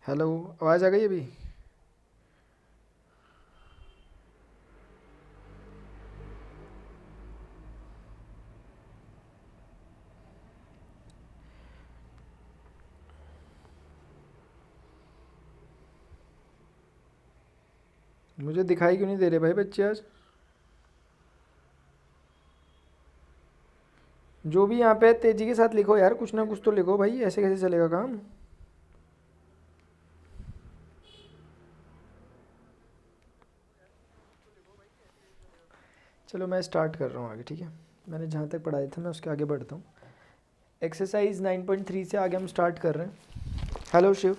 Hello, आवाज़ आ गई अभी? मुझे दिखाई क्यों नहीं दे रहे भाई बच्चे आज? जो भी यहाँ पे तेजी के साथ लिखो यार, कुछ ना कुछ तो लिखो भाई, ऐसे कैसे चलेगा काम? चलो मैं स्टार्ट कर रहा हूँ आगे, ठीक है। मैंने जहाँ तक पढ़ाया था मैं उसके आगे बढ़ता हूँ। एक्सरसाइज 9.3 से आगे हम स्टार्ट कर रहे हैं। हेलो शिव।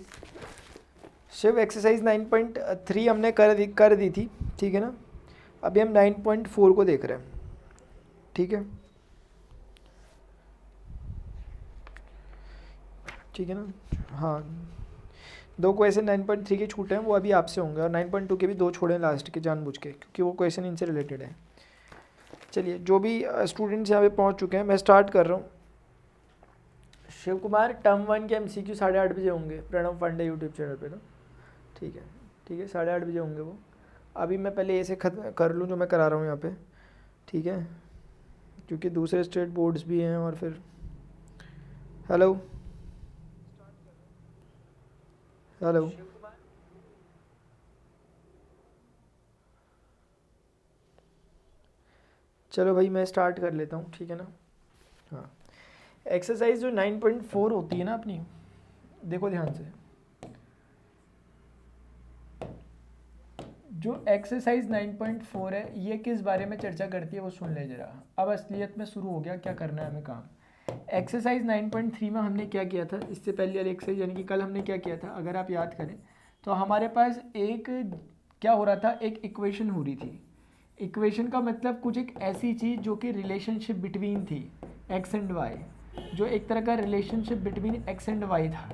शिव, एक्सरसाइज 9.3 हमने कर दी थी, ठीक है ना। अभी हम 9.4 को देख रहे हैं, ठीक है। ठीक है ना, हाँ। दो क्वेश्चन 9.3 के छूटे हैं, वो अभी आपसे होंगे, और 9.2 के भी दो छोड़े हैं लास्ट के जानबूझ के, क्योंकि वो क्वेश्चन इनसे रिलेटेड है। चलिए, जो भी स्टूडेंट्स यहाँ पे पहुँच चुके हैं, मैं स्टार्ट कर रहा हूँ। शिव कुमार, टर्म 1 के MCQ 8:30 बजे होंगे प्रणव पांडे यूट्यूब चैनल पे ना। ठीक है, ठीक है, 8:30 बजे होंगे वो। अभी मैं पहले ऐसे खत्म कर लूँ जो मैं करा रहा हूँ यहाँ पे, ठीक है, क्योंकि दूसरे स्टेट बोर्ड्स भी हैं। और फिर हेलो, हेलो। चलो भाई, मैं स्टार्ट कर लेता हूँ, ठीक है ना। हाँ, एक्सरसाइज जो 9.4 होती है ना अपनी, देखो ध्यान से। जो एक्सरसाइज 9.4 है, ये किस बारे में चर्चा करती है वो सुन ले जरा। अब असलियत में शुरू हो गया क्या करना है हमें काम। एक्सरसाइज 9.3 में हमने क्या किया था, इससे पहले वाली एक्सरसाइज यानी कि कल हमने क्या किया था, अगर आप याद करें तो हमारे पास एक क्या हो रहा था, एक इक्वेशन हो रही थी। इक्वेशन का मतलब कुछ एक ऐसी चीज़ जो कि relationship between the X and Y, जो एक तरह का relationship between x and Y था,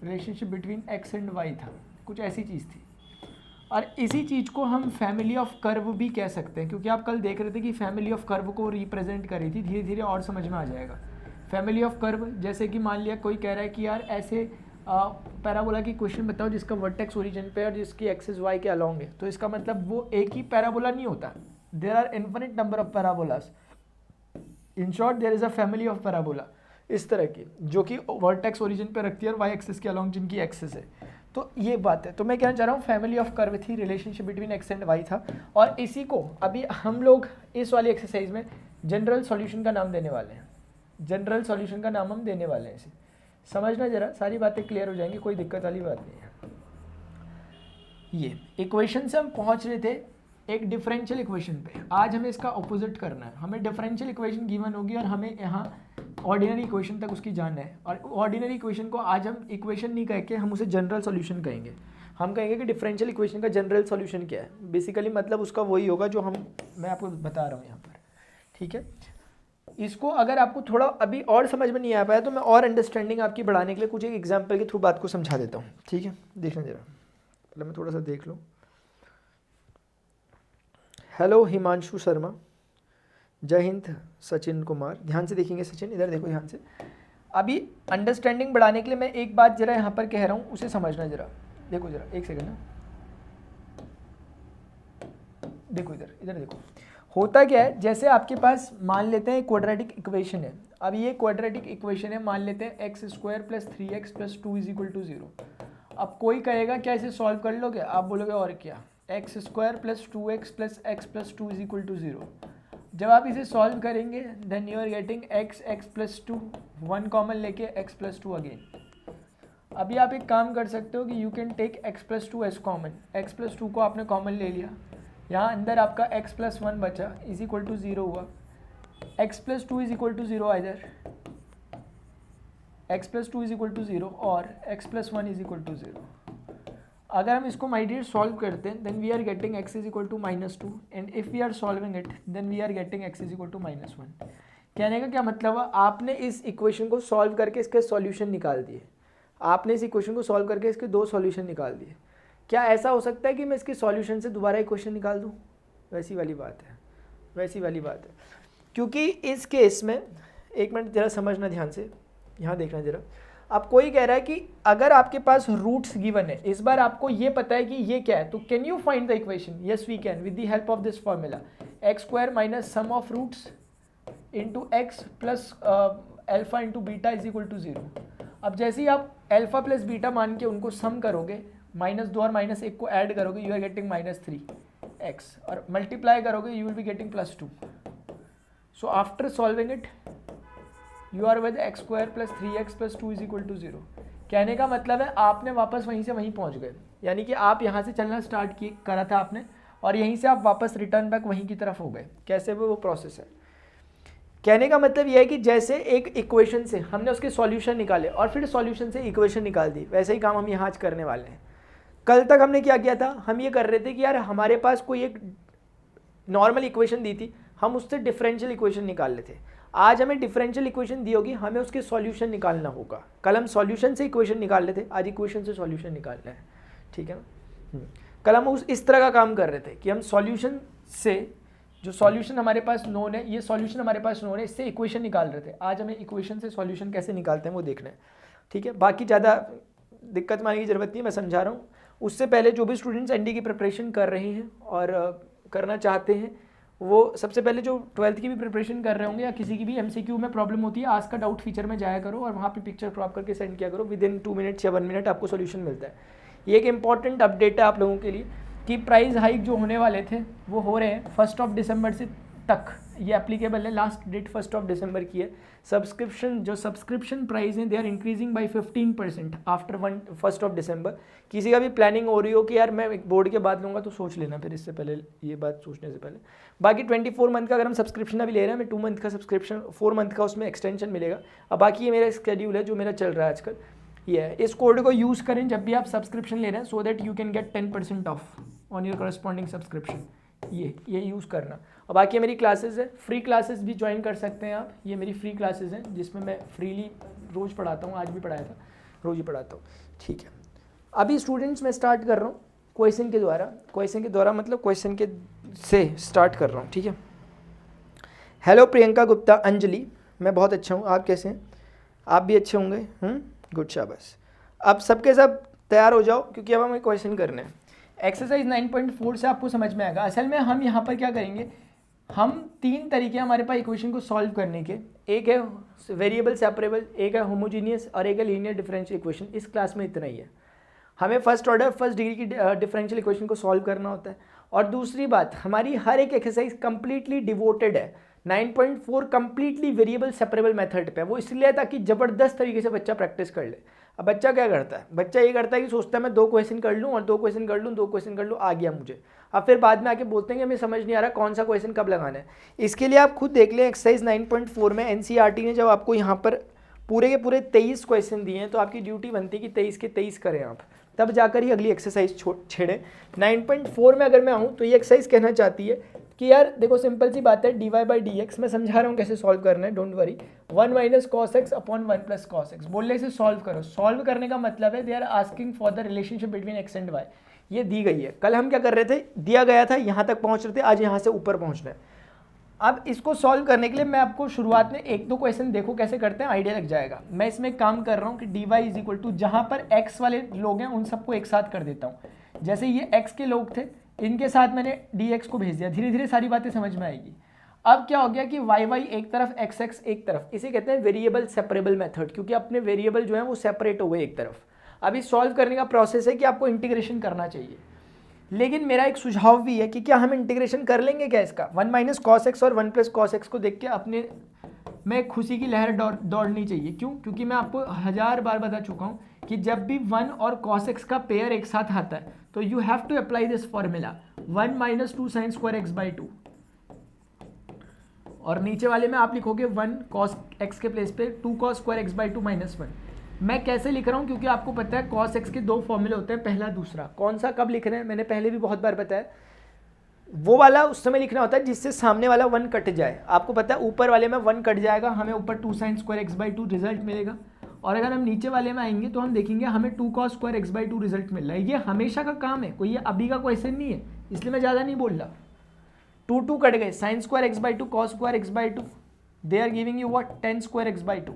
relationship between x and Y था, कुछ ऐसी चीज़ थी। और इसी चीज़ को हम फैमिली ऑफ कर्व भी कह सकते हैं, क्योंकि आप कल देख रहे थे कि फैमिली ऑफ कर्व को रिप्रेजेंट करी थी। धीरे धीरे और समझ में आ जाएगा। फैमिली ऑफ कर्व, जैसे कि मान लिया कोई कह रहा है कि यार ऐसे पैराबोला की क्वेश्चन बताओ जिसका वर्टेक्स ओरिजिन पे और जिसकी एक्सिस वाई के अलॉन्ग है, तो इसका मतलब वो एक ही पैराबोला नहीं होता। There are infinite number of parabolas. In short, there is a family of parabola इस तरह की, जो कि वर्टेक्स ओरिजिन पे रखती है और वाई एक्सिस के अलॉन्ग जिनकी एक्सिस है। तो ये बात है। तो मैं कहना चाह रहा हूँ फैमिली ऑफ कर्व थी, relationship between x and Y था। और इसी को अभी हम लोग इस वाली एक्सरसाइज में जनरल सॉल्यूशन का नाम देने वाले हैं। जनरल सॉल्यूशन का नाम हम देने वाले हैं इसे। समझना जरा, सारी बातें क्लियर हो जाएंगी, कोई दिक्कत वाली बात नहीं है। ये इक्वेशन से हम पहुंच रहे थे एक डिफरेंशियल इक्वेशन पे। आज हमें इसका ऑपोजिट करना है। हमें डिफरेंशियल इक्वेशन गिवन होगी और हमें यहाँ ऑर्डिनरी इक्वेशन तक उसकी जानना है। और ऑर्डिनरी इक्वेशन को आज हम इक्वेशन नहीं कह के हम उसे जनरल सॉल्यूशन कहेंगे। हम कहेंगे कि डिफरेंशियल इक्वेशन का जनरल सॉल्यूशन क्या है। बेसिकली मतलब उसका वही होगा जो मैं आपको बता रहा हूँ यहाँ पर, ठीक है। इसको अगर आपको थोड़ा अभी और समझ में नहीं आ पाया तो मैं और अंडरस्टैंडिंग आपकी बढ़ाने के लिए कुछ एक एग्जाम्पल के थ्रू बात को समझा देता हूँ, ठीक है। देखना जरा, पहले मैं थोड़ा सा देख लूँ। हेलो हिमांशु शर्मा, जय हिंद। सचिन कुमार, ध्यान से देखेंगे सचिन, इधर देखो ध्यान से। अभी अंडरस्टैंडिंग बढ़ाने के लिए मैं एक बात जरा यहाँ पर कह रहा हूँ, उसे समझना जरा। देखो जरा, एक सेकंड ना, देखो इधर, इधर देखो। होता क्या है, जैसे आपके पास मान लेते हैं क्वाड्रेटिक इक्वेशन है। अब ये क्वाड्रेटिक इक्वेशन है, मान लेते हैं x square plus 3x plus 2 is equal to 0। अब कोई कहेगा क्या इसे सॉल्व कर लोगे, आप बोलोगे और क्या, x square plus 2x plus x plus 2 is equal to 0। जब आप इसे सॉल्व करेंगे then you are getting x plus 2, one common लेके एक्स प्लस 2 अगेन। अभी आप एक काम कर सकते हो कि you can take x plus 2 as common. X plus 2 को आपने कॉमन ले लिया, यहाँ अंदर आपका x प्लस 1 बचा इज इक्वल टू 0 हुआ। x plus 2 is equal to 0 इधर, x plus 2 is equal to 0 और x plus 1 is equal to 0। अगर हम इसको माय डियर सॉल्व करते हैं then we are getting x is equal to -2 and if we are solving it then we are getting x is equal to -1। कहने का क्या मतलब है, आपने इस इक्वेशन को सॉल्व करके इसके सॉल्यूशन निकाल दिए। आपने इस इक्वेशन को सॉल्व करके इसके दो सॉल्यूशन निकाल दिए। क्या ऐसा हो सकता है कि मैं इसके सॉल्यूशन से दोबारा इक्वेशन निकाल दूँ? वैसी वाली बात है, वैसी वाली बात है। क्योंकि इस केस में, एक मिनट जरा समझना ध्यान से, यहाँ देखना जरा। अब कोई कह रहा है कि अगर आपके पास रूट्स गिवन है, इस बार आपको ये पता है कि ये क्या है, तो can you find the equation? Yes we can with the help of this formula, x square minus sum of roots into x plus alpha into beta is equal to 0। अब जैसे ही आप अल्फा प्लस बीटा मान के उनको सम करोगे, -2 और -1 को add करोगे, यू आर गेटिंग -3x, और मल्टीप्लाई करोगे you will be getting +2। So after solving it you are with x square plus 3x plus 2 is equal to 0। कहने का मतलब है आपने वापस वहीं से वहीं पहुंच गए, यानी कि आप यहाँ से चलना स्टार्ट करा था आपने, और यहीं से आप वापस रिटर्न बैक वहीं की तरफ हो गए। कैसे वो प्रोसेस है? कहने का मतलब यह है कि जैसे एक इक्वेशन से हमने उसके सॉल्यूशन निकाले और फिर सॉल्यूशन से इक्वेशन निकाल दी, वैसे ही काम हम यहाँ आज करने वाले हैं। कल तक हमने क्या किया था, हम ये कर रहे थे कि यार हमारे पास कोई एक नॉर्मल इक्वेशन दी थी, हम उससे डिफरेंशियल इक्वेशन निकाल लेते थे। आज हमें डिफरेंशियल इक्वेशन दी होगी, हमें उसके सॉल्यूशन निकालना होगा। कल हम सॉल्यूशन से इक्वेशन निकाल लेते, आज इक्वेशन से सॉल्यूशन निकालना है, ठीक है ना। कल हम इस तरह का काम कर रहे थे कि हम सॉल्यूशन से, जो सॉल्यूशन हमारे पास नोन है, ये सॉल्यूशन हमारे पास नोन है, इससे इक्वेशन निकाल रहे थे। आज हमें इक्वेशन से सॉल्यूशन कैसे निकालते हैं वो देखना है, ठीक है। बाकी ज़्यादा दिक्कत मानने की ज़रूरत नहीं है, मैं समझा रहा हूँ। उससे पहले जो भी स्टूडेंट्स एनडी की प्रिपरेशन कर रहे हैं और करना चाहते हैं, वो सबसे पहले जो 12th की भी प्रिपरेशन कर रहे होंगे या किसी की भी एमसीक्यू में प्रॉब्लम होती है, आज का डाउट फीचर में जाया करो और वहाँ पे पिक्चर क्रॉप करके सेंड किया करो। विद इन 2 मिनट्स या 1 मिनट आपको सोल्यूशन मिलता है। ये एक इंपॉर्टेंट अपडेट है आप लोगों के लिए कि प्राइस हाइक जो होने वाले थे वो हो रहे हैं 1 दिसंबर से तक, ये एप्लीकेबल है। लास्ट डेट 1 दिसंबर की है। सब्सक्रिप्शन प्राइस हैं, they are increasing by 15% after 1 दिसंबर। किसी का भी प्लानिंग हो रही हो कि यार मैं एक बोर्ड के बाद लूँगा, तो सोच लेना फिर इससे पहले, ये बात सोचने से पहले। बाकी 24 मंथ का अगर हम सब्सक्रिप्शन अभी ले रहे हैं, मैं 2 मंथ का सब्सक्रिप्शन, 4 मंथ का उसमें एक्सटेंशन मिलेगा। अब बाकी ये मेरा स्केड्यूल है जो मेरा चल रहा है आजकल, ये है। इस कोड को यूज़ करें जब भी आप सब्सक्रिप्शन ले रहे हैं, so that you can get 10% of on your corresponding subscription. ये यूज़ करना। और बाकी मेरी क्लासेस है, फ्री क्लासेस भी ज्वाइन कर सकते हैं आप। ये मेरी फ्री क्लासेस हैं जिसमें मैं फ्रीली रोज़ पढ़ाता हूँ, आज भी पढ़ाया था, रोज़ ही पढ़ाता हूँ, ठीक है। अभी स्टूडेंट्स मैं स्टार्ट कर रहा हूँ क्वेश्चन के द्वारा मतलब क्वेश्चन के से स्टार्ट कर रहा हूँ, ठीक है। हेलो प्रियंका गुप्ता, अंजलि, मैं बहुत अच्छा हूँ, आप कैसे हैं? आप भी अच्छे होंगे, गुड, शाबाश। अब सबके सब तैयार हो जाओ क्योंकि अब हमें क्वेश्चन करने हैं। एक्सरसाइज 9.4 से आपको समझ में आएगा। असल में हम यहाँ पर क्या करेंगे, हम 3 तरीके हमारे पास इक्वेशन को सॉल्व करने के। एक है वेरिएबल सेपरेबल, एक है होमोजीनियस और एक है लीनियर डिफरेंशियल इक्वेशन। इस क्लास में इतना ही है। हमें फर्स्ट डिग्री की डिफरेंशियल इक्वेशन को सॉल्व करना होता है। और दूसरी बात, हमारी हर एक एक्सरसाइज कंप्लीटली डिवोटेड है 9.4 कंप्लीटली वेरिएबल सेपरेबल मेथड पे। वो इसलिए ताकि ज़बरदस्त तरीके से बच्चा प्रैक्टिस कर ले। अब बच्चा क्या करता है, बच्चा ये करता है कि सोचता है मैं 2 क्वेश्चन कर लूँ और 2 क्वेश्चन कर लूँ, 2 क्वेश्चन कर लूँ, आ गया मुझे। अब फिर बाद में आके बोलते हैं कि हमें समझ नहीं आ रहा कौन सा क्वेश्चन कब लगाना है। इसके लिए आप खुद देख लें, एक्सरसाइज 9.4 में एनसीईआरटी ने जब आपको यहाँ पर पूरे के पूरे 23 क्वेश्चन दिए हैं, तो आपकी ड्यूटी बनती है कि 23 के 23 करें आप, तब जाकर ही अगली एक्सरसाइज छेड़ें। 9.4 में अगर मैं आऊँ तो ये एक्सरसाइज कहना चाहती है कि यार देखो सिंपल सी बात है, dy/dx मैं समझा रहा हूँ कैसे सॉल्व करना है, don't worry. 1 - cos x upon 1 + cos x बोलने से सॉल्व करो। सॉल्व करने का मतलब है they are asking for the relationship between x and y। ये दी गई है। कल हम क्या कर रहे थे, दिया गया था यहाँ तक पहुँच रहे थे, आज यहाँ से ऊपर पहुँचना है। अब इसको सॉल्व करने के लिए मैं आपको शुरुआत में 1-2 क्वेश्चन देखो कैसे करते हैं, आइडिया लग जाएगा। मैं इसमें एक काम कर रहा हूँ कि dy जहाँ पर x वाले लोग हैं उन सबको एक साथ कर देता हूँ। जैसे ये x के लोग थे, इनके साथ मैंने dx को भेज दिया। धीरे धीरे सारी बातें समझ में आएगी। अब क्या हो गया कि y एक तरफ, x एक तरफ। इसे कहते हैं वेरिएबल सेपरेबल मेथड, क्योंकि अपने वेरिएबल जो है वो सेपरेट हो गए एक तरफ। अभी सॉल्व करने का प्रोसेस है कि आपको इंटीग्रेशन करना चाहिए। लेकिन मेरा एक सुझाव भी है कि क्या हम इंटीग्रेशन कर लेंगे क्या इसका। 1 - cos x और 1 + cos x को देख के अपने में खुशी की लहर दौड़नी चाहिए। क्यों? क्योंकि मैं आपको 1000 बार बता चुका हूँ कि जब भी 1 और cos x का पेयर एक साथ आता है तो you have to apply this formula 1 - 2 sin² x/2। और नीचे वाले में आप लिखोगे 1 cos x के प्लेस पे 2 cos² x/2 - 1। मैं कैसे लिख रहा हूँ, क्योंकि आपको पता है cos x के 2 फॉर्मूले होते हैं, पहला दूसरा। कौन सा कब लिख रहे हैं मैंने पहले भी बहुत बार बताया। वो वाला उस समय लिखना होता है जिससे सामने वाला 1 कट जाए। आपको पता है ऊपर वाले में 1 कट जाएगा, हमें ऊपर 2 sin² x/2 रिजल्ट मिलेगा। और अगर हम नीचे वाले में आएंगे तो हम देखेंगे हमें 2 cos² x/2 रिजल्ट मिल रहा है। ये हमेशा का काम है, कोई ये अभी का क्वेश्चन नहीं है, इसलिए मैं ज़्यादा नहीं बोल रहा। 2 कट गए, sin² x/2 cos² x/2, they are giving you what 10² x/2।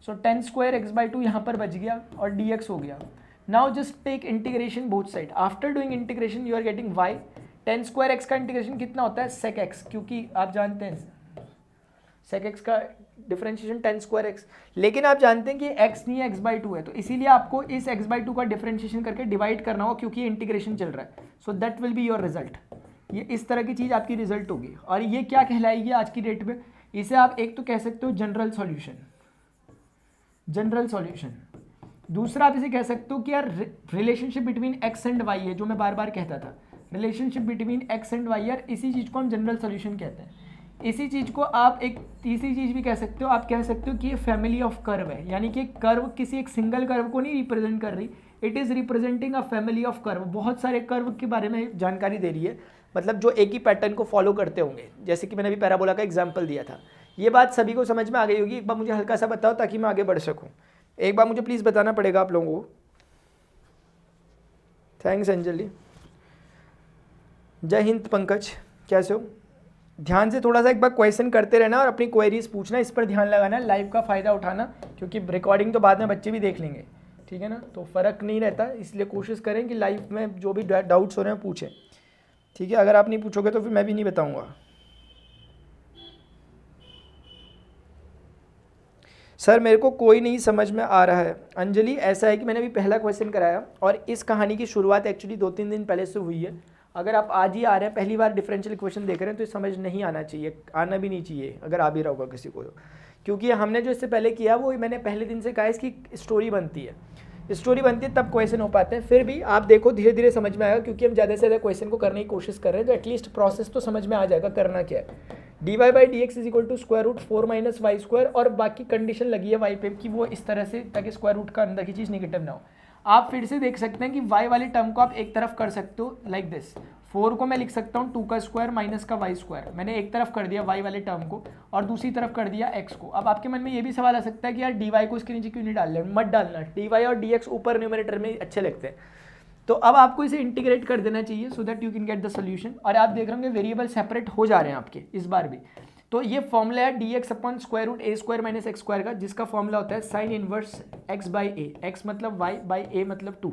So 10 square x by two यहाँ पर बच गया और डी एक्स हो गया. Now just take integration both side. After doing integration you are getting y. 10 square x का integration कितना होता है, सेक एक्स, क्योंकि आप जानते हैं सेक एक्स का डिफरेंशिएशन 10 स्क्वायर एक्स, लेकिन आप जानते हैं कि एक्स नहीं है, एक्स बाई टू है, तो इसीलिए आपको इस एक्स बाई टू का डिफरेंशिएशन करके डिवाइड करना होगा क्योंकि इंटीग्रेशन चल रहा है. सो that will be your result. ये इस तरह की चीज़ आपकी रिजल्ट होगी. और ये क्या कहलाएगी आज की डेट में, इसे आप एक तो कह सकते हो जनरल सॉल्यूशन, जनरल सॉल्यूशन. दूसरा आप इसे कह सकते हो कि यार relationship between x and y है, जो मैं बार बार कहता था, relationship between x and y, यार इसी चीज़ को हम जनरल सॉल्यूशन कहते हैं. इसी चीज़ को आप एक तीसरी चीज़ भी कह सकते हो, आप कह सकते हो कि ये फैमिली ऑफ कर्व है, यानी कि कर्व किसी एक सिंगल कर्व को नहीं रिप्रेजेंट कर रही, it is representing a family of curve. बहुत सारे कर्व के बारे में जानकारी दे रही है, मतलब जो एक ही पैटर्न को फॉलो करते होंगे, जैसे कि मैंने अभी पैराबोला का एग्जाम्पल दिया था. ये बात सभी को समझ में आ गई होगी. एक बार मुझे हल्का सा बताओ ताकि मैं आगे बढ़ सकूँ. एक बार मुझे प्लीज़ बताना पड़ेगा आप लोगों को. थैंक्स अंजलि. जय हिंद पंकज, कैसे हो? ध्यान से थोड़ा सा एक बार क्वेश्चन करते रहना और अपनी क्वेरीज पूछना, इस पर ध्यान लगाना, लाइव का फ़ायदा उठाना, क्योंकि रिकॉर्डिंग तो बाद में बच्चे भी देख लेंगे, ठीक है ना, तो फ़र्क नहीं रहता. इसलिए कोशिश करें कि लाइव में जो भी डाउट्स हो रहे हैं पूछें, ठीक है. अगर आप नहीं पूछोगे तो फिर मैं भी नहीं बताऊँगा. सर मेरे को कोई नहीं समझ में आ रहा है. अंजलि ऐसा है कि मैंने अभी पहला क्वेश्चन कराया और इस कहानी की शुरुआत एक्चुअली 2-3 दिन पहले से हुई है. अगर आप आज ही आ रहे हैं, पहली बार डिफरेंशियल इक्वेशन देख रहे हैं, तो ये समझ नहीं आना चाहिए, आना भी नहीं चाहिए अगर आ भी रहा होगा किसी को, क्योंकि हमने जो इससे पहले किया वो मैंने पहले दिन से कहा इसकी स्टोरी बनती है, स्टोरी बनती है तब क्वेश्चन हो पाते हैं. फिर भी आप देखो धीरे धीरे समझ में आएगा, क्योंकि हम ज़्यादा से ज़्यादा क्वेश्चन को करने की कोशिश कर रहे हैं, तो एटलीस्ट प्रोसेस तो समझ में आ जाएगा करना क्या है. D y by d x is equal to square root 4 minus y square, और बाकी कंडीशन लगी है वाई पे कि वो इस तरह से, ताकि स्क्वायर रूट का अंदर की चीज़ निगेटिव ना हो. आप फिर से देख सकते हैं कि वाई वाले टर्म को आप एक तरफ कर सकते हो लाइक दिस. 4 को मैं लिख सकता हूँ 2 का स्क्वायर माइनस का वाई स्क्वायर, मैंने एक तरफ कर दिया वाई वाले टर्म को और दूसरी तरफ कर दिया एक्स को. अब आपके मन में ये भी सवाल आ सकता है कि यार डी वाई को इसके नीचे क्यों नहीं डाल रहे, मत डालना. डी वाई और डी एक्स ऊपर न्यूमरेटर में अच्छे लगते हैं, तो अब आपको इसे इंटीग्रेट कर देना चाहिए so that you can get the solution. और आप देख रहे होंगे वेरिएबल सेपरेट हो जा रहे हैं आपके इस बार भी. तो ये फॉर्मूला है D x upon square root A square minus x square का, जिसका फॉर्मूला होता है sine inverse x by A, X मतलब वाई बाई ए मतलब 2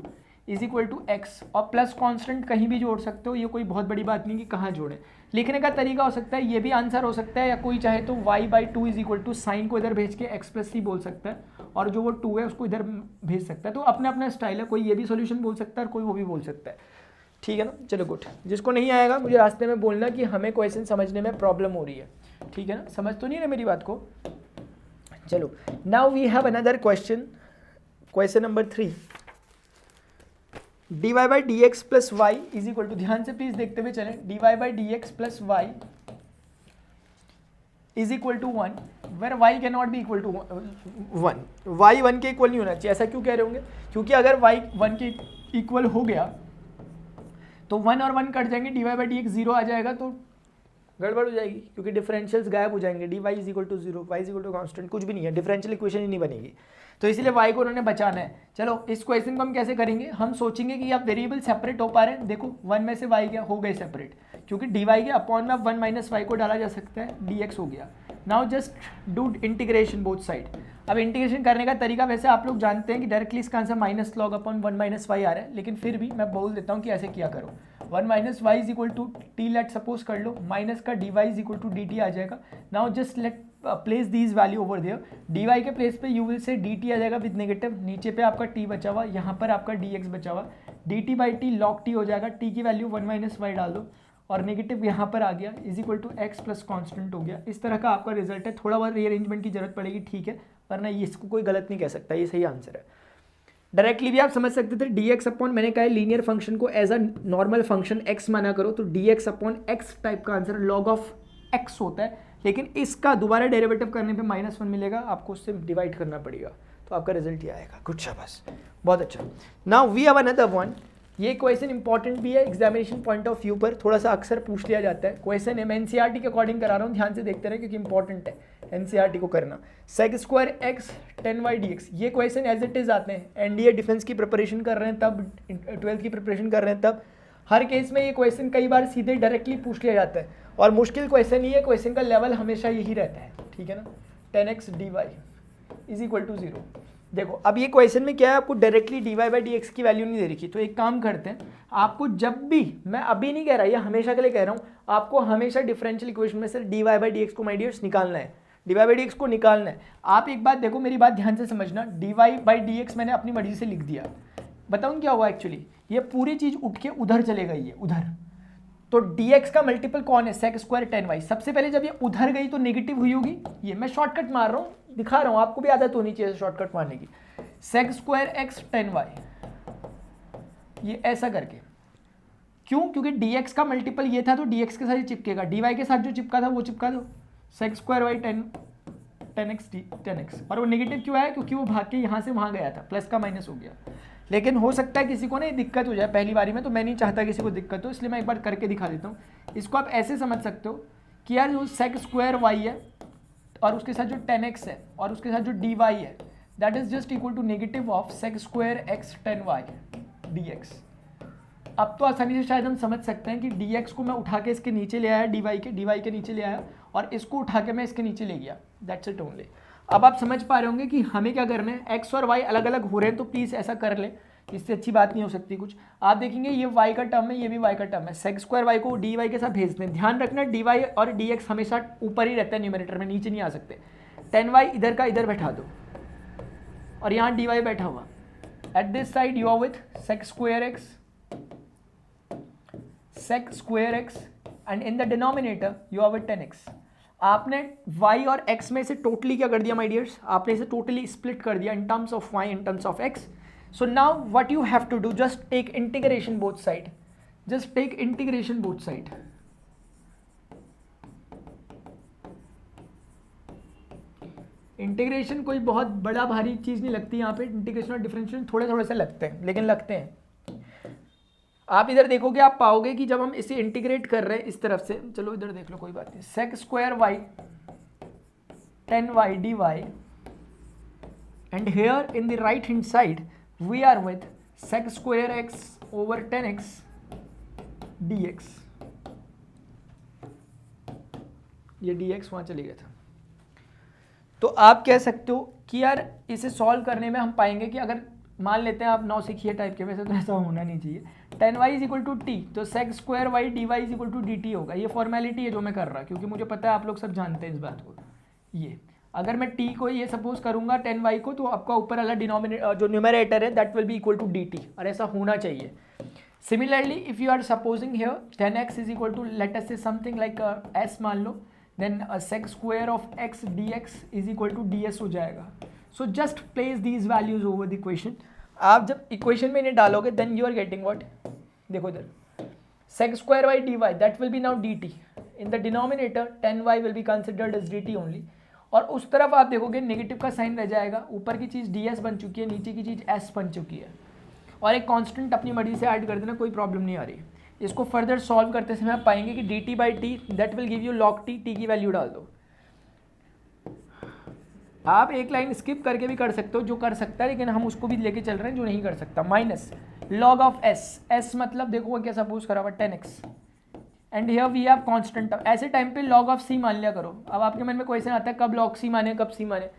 इज इक्वल टू एक्स, और प्लस कांस्टेंट कहीं भी जोड़ सकते हो, ये कोई बहुत बड़ी बात नहीं कि कहाँ जोड़ें. लिखने का तरीका हो सकता है, ये भी आंसर हो सकता है, या कोई चाहे तो y by 2 is equal to sine को इधर भेज के एक्स प्लस सी बोल सकता है, और जो वो 2 है उसको इधर भेज सकता है. तो अपना अपना स्टाइल है, कोई ये भी सोल्यूशन बोल सकता है और कोई वो भी बोल सकता है, ठीक है ना. चलो गुड. जिसको नहीं आएगा मुझे रास्ते में बोलना कि हमें क्वेश्चन समझने में प्रॉब्लम हो रही है, ठीक है ना. समझ तो नहीं रहे मेरी बात को. चलो now we have another question, question number 3. D y by d x plus y is equal to, ध्यान से प्लीज देखते हुए चलें, d y by d x plus y is equal to 1 where y can not be equal to 1. Y 1 के equal नहीं होना चाहिए. ऐसा क्यों कह रहे होंगे, क्योंकि अगर वाई 1 के इक्वल हो गया तो 1 और 1 कट जाएंगे, d y by d x 0 आ जाएगा, तो गड़बड़ हो जाएगी, क्योंकि डिफरेंशियल्स गायब हो जाएंगे. D Y is equal to 0, y is equal to constant, कुछ भी नहीं है, डिफरेंशियल इक्वेशन ही नहीं बनेगी. तो इसलिए वाई को उन्होंने बचाना है. चलो इस क्वेश्चन को हम कैसे करेंगे, हम सोचेंगे कि आप वेरिएबल सेपरेट हो पा रहे हैं. देखो 1 में से वाई क्या हो गए सेपरेट, क्योंकि डी वाई के अपॉन में 1 माइनस वाई को डाला जा सकता है, डी एक्स हो गया. Now just do integration both side. अब इंटीग्रेशन करने का तरीका वैसे आप लोग जानते हैं कि डायरेक्टली इसका answer minus log upon 1 minus Y आ रहा है, लेकिन फिर भी मैं बोल देता हूँ कि ऐसे किया करो. 1 minus Y is equal to T let suppose कर लो, माइनस का D Y is equal to D T आ जाएगा. Now just let place these value over there. D Y के प्लेस पे you will say D T आ जाएगा with negative, नीचे पे आपका टी बचा हुआ, यहाँ पर आपका डी एक्स बचा हुआ, D t by T log T हो जाएगा, टी की वैल्यू 1 माइनस वाई डाल दो और नेगेटिव यहाँ पर आ गया is equal to x plus constant हो गया. इस तरह का आपका रिजल्ट है. थोड़ा बहुत रीअरेंजमेंट की जरूरत पड़ेगी, ठीक है, वरना इसको कोई गलत नहीं कह सकता, ये सही आंसर है. डायरेक्टली भी आप समझ सकते थे डी एक्स अपॉन, मैंने कहा लीनियर फंक्शन को as a normal function x माना करो, तो d x upon x type का आंसर लॉग ऑफ एक्स होता है, लेकिन इसका दोबारा डेरिवेटिव करने पे -1 मिलेगा, आपको उससे डिवाइड करना पड़ेगा, तो आपका रिजल्ट ये आएगा. गुड शाबाश, बहुत अच्छा. Now we have another one. ये क्वेश्चन इंपॉर्टेंट भी है एग्जामिनेशन पॉइंट ऑफ व्यू पर, थोड़ा सा अक्सर पूछ लिया जाता है. क्वेश्चन है, मैं एनसीईआरटी के अकॉर्डिंग करा रहा हूँ, ध्यान से देखते रहे क्योंकि इंपॉर्टेंट है एनसीईआरटी को करना. Sec square x 10y dx, ये क्वेश्चन एज इट इज आते हैं. एनडीए डिफेंस की प्रिपरेशन कर रहे हैं तब, 12th की प्रिपरेशन कर रहे हैं तब, हर केस में ये क्वेश्चन कई बार सीधे डायरेक्टली पूछ लिया जाता है, और मुश्किल क्वेश्चन ही है, क्वेश्चन का लेवल हमेशा यही रहता है, ठीक है ना. 10x dy is equal to 0। देखो अब ये क्वेश्चन में क्या है, आपको directly d y by d x की वैल्यू नहीं दे रखी, तो एक काम करते हैं, आपको जब भी, मैं अभी नहीं कह रहा, ये हमेशा के लिए कह रहा हूँ, आपको हमेशा डिफरेंशियल इक्वेशन में से d y by d x को माय डियर्स निकालना है, d y by d x को निकालना है। आप एक बात देखो, मेरी बात ध्यान से समझना, d y by d x मैंने अपनी मर्जी से लिख दिया, बताऊँ क्या हुआ एक्चुअली, ये पूरी चीज़ उठ के उधर चले गई है, उधर, तो dx का मल्टीपल कौन है, sec स्क्वायर 10y। सबसे पहले जब ये उधर गई तो नेगेटिव हुई होगी, ये मैं शॉर्टकट मार रहा हूँ, दिखा रहा हूँ, आपको भी आदत होनी चाहिए शॉर्टकट मारने की। sec स्क्वायर x 10y, ये ऐसा करके, क्यों, क्योंकि dx का मल्टीपल ये था तो dx के साथ ही चिपकेगा, dy के साथ जो चिपका था वो चिपका दो, sec स्क्वायर y 10x, और वो नेगेटिव क्यों आया, क्योंकि वो भाग के यहाँ से वहाँ गया था, प्लस का माइनस हो गया। लेकिन हो सकता है किसी को ना दिक्कत हो जाए पहली बारी में, तो मैं नहीं चाहता किसी को दिक्कत हो, इसलिए मैं एक बार करके दिखा देता हूँ। इसको आप ऐसे समझ सकते हो कि यार जो sec स्क्वायर y है और उसके साथ जो 10x है और उसके साथ जो dy है, that is just equal to negative of sec square x 10y dx। अब तो आसानी से शायद हम समझ सकते हैं कि dx को मैं उठा के इसके नीचे ले आया, dy के नीचे ले आया, और इसको उठा के मैं इसके नीचे ले गया, दैट्स इट ओनली। अब आप समझ पा रहे होंगे कि हमें क्या करना है, x और y अलग अलग हो रहे हैं, तो प्लीज़ ऐसा कर ले, इससे अच्छी बात नहीं हो सकती कुछ। आप देखेंगे ये y का टर्म है, ये भी y का टर्म है, sec स्क्वायर y को dy के साथ भेज दें, ध्यान रखना dy और dx हमेशा ऊपर ही रहता है न्यूमरेटर में, नीचे नहीं आ सकते। 10y इधर का इधर बैठा दो और यहाँ dy बैठा हुआ, at this side you are with sec square x and in the denominator you are with 10x। आपने y और x में से टोटली क्या कर दिया माय डियर्स, आपने इसे टोटली स्प्लिट कर दिया in terms of y in terms of x। So now what you have to do, just take integration both side, just take integration both side. Integration कोई बहुत बड़ा भारी चीज़ नहीं लगती यहाँ पे, इंटीग्रेशन और डिफरेंशिएशन थोड़े थोड़े से लगते हैं, लेकिन लगते हैं। आप इधर देखोगे, आप पाओगे कि जब हम इसे इंटीग्रेट कर रहे हैं इस तरफ से, चलो इधर देख लो कोई बात नहीं, sec square y 10y dy, and here in the right hand side we are with sec square x over 10x dx। ये dx वहाँ चले गया था। तो आप कह सकते हो कि यार इसे सॉल्व करने में हम पाएंगे कि अगर मान लेते हैं आप 9 सीखिए टाइप के, वैसे तो ऐसा होना नहीं चाहिए, 10y is equal to t, तो sec square y dy is equal to D t होगा। ये फॉर्मेलिटी है जो मैं कर रहा, क्योंकि मुझे पता है आप लोग सब जानते हैं इस बात को। ये अगर मैं t को ये सपोज करूंगा 10y को, तो आपका ऊपर वाला डिनोमिनेटर जो न्यूमरेटर है that will be equal to D t, और ऐसा होना चाहिए। Similarly if you are supposing here 10x is equal to, let us say something like s मान लो, then sec square of x dx is equal to ds हो जाएगा। So just place these values over the equation. आप जब equation में इन्हें डालोगे then you are getting what, देखो इधर sec square y dy that will be now dt, in the denominator 10y will be considered as dt only, और उस तरफ आप देखोगे नेगेटिव का साइन रह जाएगा, ऊपर की चीज़ ds बन चुकी है, नीचे की चीज़ s बन चुकी है, और एक कांस्टेंट अपनी मर्जी से ऐड कर देना, कोई प्रॉब्लम नहीं आ रही। इसको फर्दर सॉल्व करते समय आप पाएंगे कि dt by T that will give you log t, t की वैल्यू डाल दो। आप एक लाइन स्किप करके भी कर सकते हो, जो कर सकता है, लेकिन हम उसको भी लेके चल रहे हैं जो नहीं कर सकता। Minus log of s, s मतलब देखो क्या सपोज करा हुआ 10x, and here we have constant. ऐसे टाइम पे log ऑफ c मान लिया करो। अब आपके मन में क्वेश्चन आता है कब log c माने, कब c माने,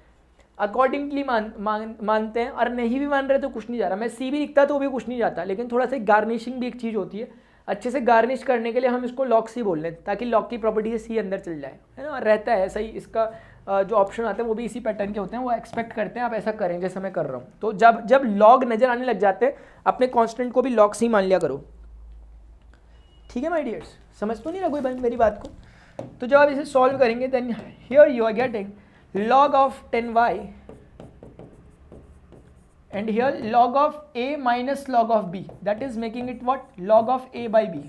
अकॉर्डिंगली मानते हैं, और नहीं भी मान रहे तो कुछ नहीं जा रहा। मैं c भी लिखता तो भी कुछ नहीं जाता, लेकिन थोड़ा सा गार्निशिंग भी एक चीज़ होती है, अच्छे से गार्निश करने के लिए हम इसको log c बोल लें, ताकि log की प्रॉपर्टी से c अंदर चल जाए, है ना, रहता है ऐसा ही। इसका जो ऑप्शन आते हैं वो भी इसी पैटर्न के होते हैं, वो एक्सपेक्ट करते हैं आप ऐसा करें जैसा मैं कर रहा हूँ। तो जब log नज़र आने लग जाते हैं, अपने कांस्टेंट को भी log c मान लिया करो, ठीक है माय डियर्स। समझ तो नहीं रहा कोई मेरी बात को? तो जब आप इसे सॉल्व करेंगे then here you are getting log of 10y and here log of a minus log of b, that is making it what, log of a by b।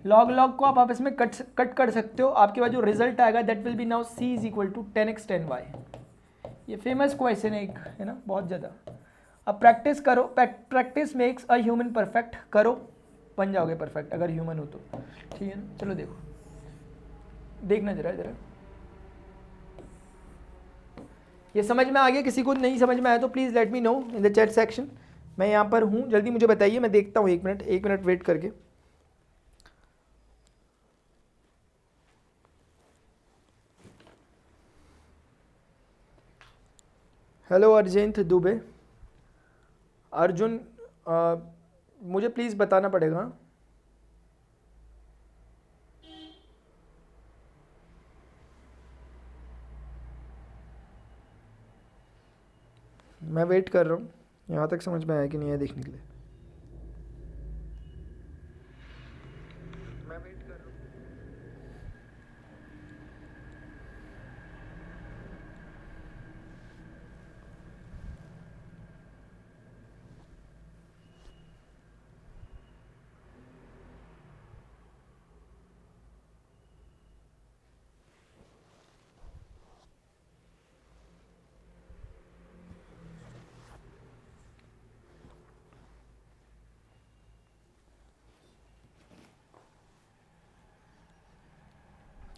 log को आप आपस में कट कर सकते हो, आपके पास जो रिजल्ट आएगा that will be now c is equal to 10x 10y। ये फेमस क्वेश्चन है एक, है ना, बहुत ज़्यादा। अब प्रैक्टिस करो, practice makes a human perfect, करो बन जाओगे परफेक्ट अगर ह्यूमन हो तो, ठीक है ना। चलो देखो, देखना जरा इधर, ये समझ में आ गया? किसी को नहीं समझ में आया तो please let me know in the chat section. मैं यहाँ पर हूँ, जल्दी मुझे बताइए, मैं देखता हूँ, एक मिनट वेट करके। हेलो अर्जेंत दुबे। अर्जुन, मुझे प्लीज़ बताना पड़ेगा। मैं वेट कर रहा हूँ, यहाँ तक समझ में आया कि नहीं आया देखने के लिए। मैं वेट कर रहा हूँ।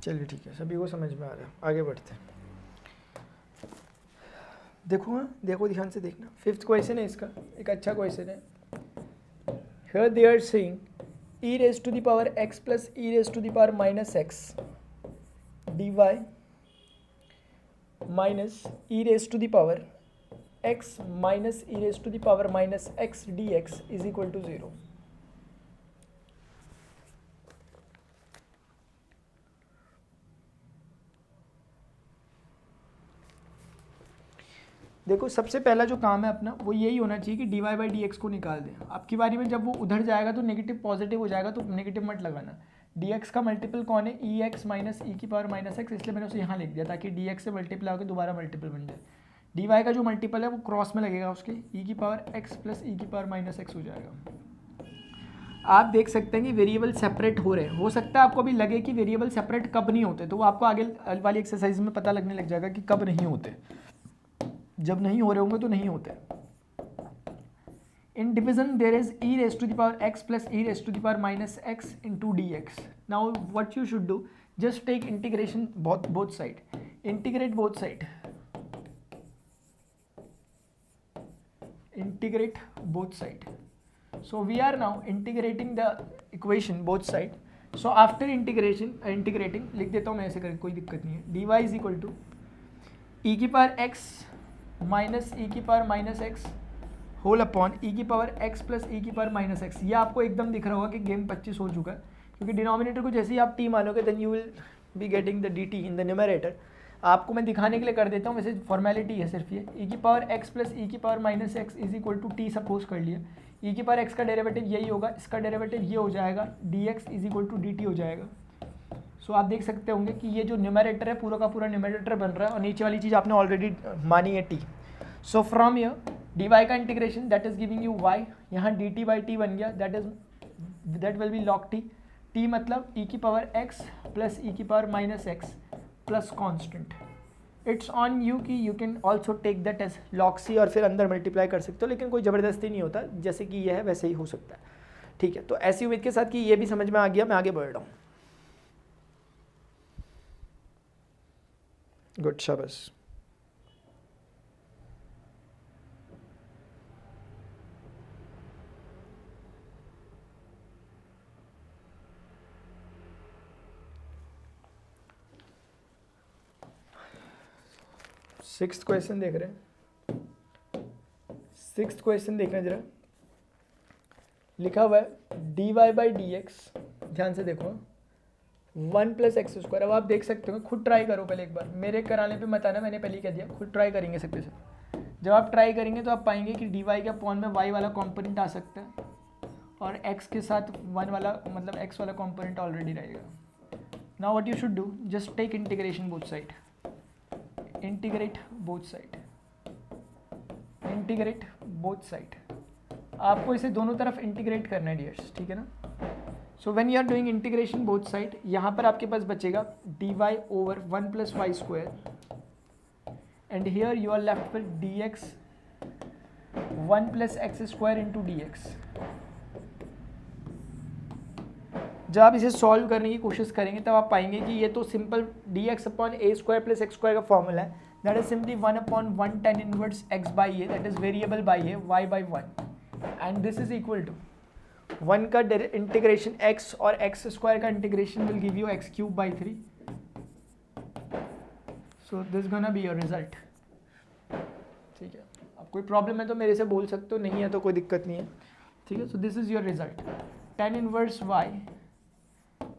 चलिए ठीक है, सभी को समझ में आ रहा है, आगे बढ़ते हैं। देखो, हाँ देखो, ध्यान से देखना। 5th क्वेश्चन है इसका, एक अच्छा क्वेश्चन है। Here they are saying e raised to the power x plus e raised to the power minus x dy minus e raised to the power x minus e raised to the power minus x dx is equal to 0. देखो, सबसे पहला जो काम है अपना वो यही होना चाहिए कि dy बाई डी एक्स को निकाल दें। आपकी बारी में जब वो उधर जाएगा तो नेगेटिव पॉजिटिव हो जाएगा, तो नेगेटिव मत लगाना। dx का मल्टीपल कौन है? ई एक्स माइनस ई की पावर माइनस एक्स, इसलिए मैंने उसे यहाँ लिख दिया ताकि dx से मल्टीप्लाई होकर दोबारा मल्टीपल बन जाए। dy का जो मल्टीपल है वो क्रॉस में लगेगा उसके, ई की पावर एक्स प्लस ई की पावर माइनस एक्स हो जाएगा। आप देख सकते हैं कि वेरिएबल सेपरेट हो रहे हैं। हो सकता है आपको अभी लगे कि वेरिएबल सेपरेट कब नहीं होते, तो वो आपको आगे वाली एक्सरसाइज में पता लगने लग जाएगा कि कब नहीं होते। जब नहीं हो रहे होंगे तो नहीं होते। In division there is e raised to the power x plus e raised to the power minus x into dx. Now what you should do, just take integration both side. Integrate both side. Integrate both side. So we are now integrating the equation both side. So after integrating लिख देता हूँ मैं ऐसे करके, कोई दिक्कत नहीं है। dy is equal to e की पावर x माइनस ई की power minus x whole upon e की पावर एक्स प्लस ई की पावर माइनस एक्स। ये आपको एकदम दिख रहा होगा कि गेम 25 हो चुका है, क्योंकि डिनोमिनेटर को जैसे ही आप टी मानोगे then you will be getting the d t in the numerator. आपको मैं दिखाने के लिए कर देता हूँ, वैसे फॉर्मेलिटी है सिर्फ ये। ई की पावर एक्स प्लस ई की power minus x is equal to t suppose कर लिया। ई की पावर एक्स का डेरिवेटिव यही होगा, इसका डेरिवेटिव ये हो जाएगा, d x is equal to D t हो जाएगा। सो आप देख सकते होंगे कि ये जो न्यूमरेटर है पूरा का पूरा न्यूमरेटर बन रहा है, और नीचे वाली चीज़ आपने ऑलरेडी मानी है t. So from your d y का integration that is giving you y, यहाँ डी टी बाई टी बन गया, that will be log t. T मतलब ई की पावर एक्स प्लस ई की power minus x plus constant. It's on you कि you can also take that as log c और फिर अंदर multiply कर सकते हो, लेकिन कोई ज़बरदस्ती नहीं होता, जैसे कि ये है वैसे ही हो सकता है। ठीक है, तो ऐसी उम्मीद के साथ कि ये भी समझ में आ गया, मैं आगे बढ़ रहा हूँ। गुड, शाबाश। सिक्स्थ क्वेश्चन देख रहे हैं, सिक्स्थ क्वेश्चन देखना जरा। लिखा हुआ है d y by d x, ध्यान से देखो, 1 प्लस एक्स स्क्वायर। अब आप देख सकते हो, खुद ट्राई करो पहले एक बार, मेरे कराने पे मत आना, मैंने पहले ही कह दिया, खुद ट्राई करेंगे सबके सब। जब आप ट्राई करेंगे तो आप पाएंगे कि डी वाई के अपॉन में वाई वाला कॉम्पोनेंट आ सकता है, और एक्स के साथ 1 वाला मतलब एक्स वाला कॉम्पोनेंट ऑलरेडी रहेगा। Now what you should do, just take integration both side, integrate both side, integrate both side. आपको इसे दोनों तरफ इंटीग्रेट करना है डियर्स, ठीक है ना। So when you are doing integration both side, यहाँ पर आपके पास बचेगा d y over 1 plus y square, and here you are left with d x 1 plus x square into d x. जब आप इसे सॉल्व करने की कोशिश करेंगे तब आप पाएंगे कि ये तो simple d x upon a square plus x square का फॉर्मूला है, that is simply 1 upon 1 tan inverse x by a, that is variable by a, y by 1, and this is equal to 1 का integration x और x square का integration will give you x cube by 3। So this gonna be your result, ठीक कोई problem है तो मेरे से बोल सकते हो, नहीं है तो कोई दिक्कत नहीं है, ठीक है। So this is your result, tan inverse y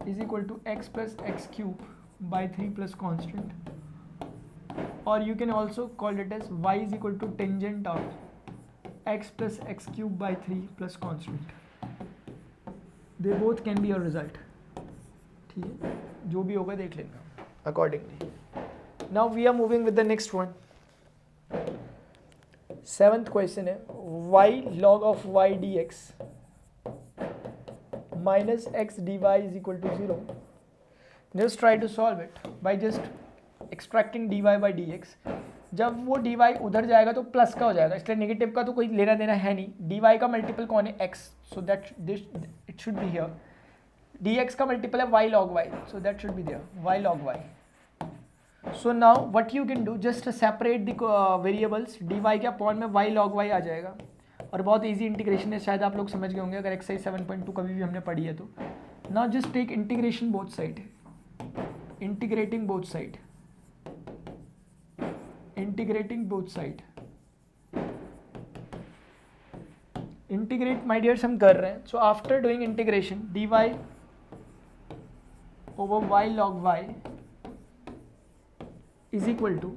is equal to x plus x cube by 3 plus constant, और you can also call it as y is equal to tangent of x plus x cube by 3 plus constant. They both can be your result. ठीक है, जो भी होगा देख लेना accordingly. Now we are moving with the next one. 7th question है y log of y dx minus x dy is equal to 0. Just try to solve it by just extracting dy by dx. जब वो dy उधर जाएगा तो plus का हो जाएगा, इसलिए नेगेटिव का तो कोई लेना देना है नहीं. dy का मल्टीपल कौन है? x, so that this it should be here. dx का मल्टीपल है y log y, so that should be there y log y. So now what you can do, just separate the variables. dy के upon में y log y आ जाएगा, और बहुत easy integration है, शायद आप लोग समझ गए होंगे अगर एक्सरसाइज 7.2 कभी भी हमने पढ़ी है तो. Now just take integration both side, integrating both side, integrating both side. integrate my dears हम कर रहे हैं. so after doing integration dy over y log y is equal to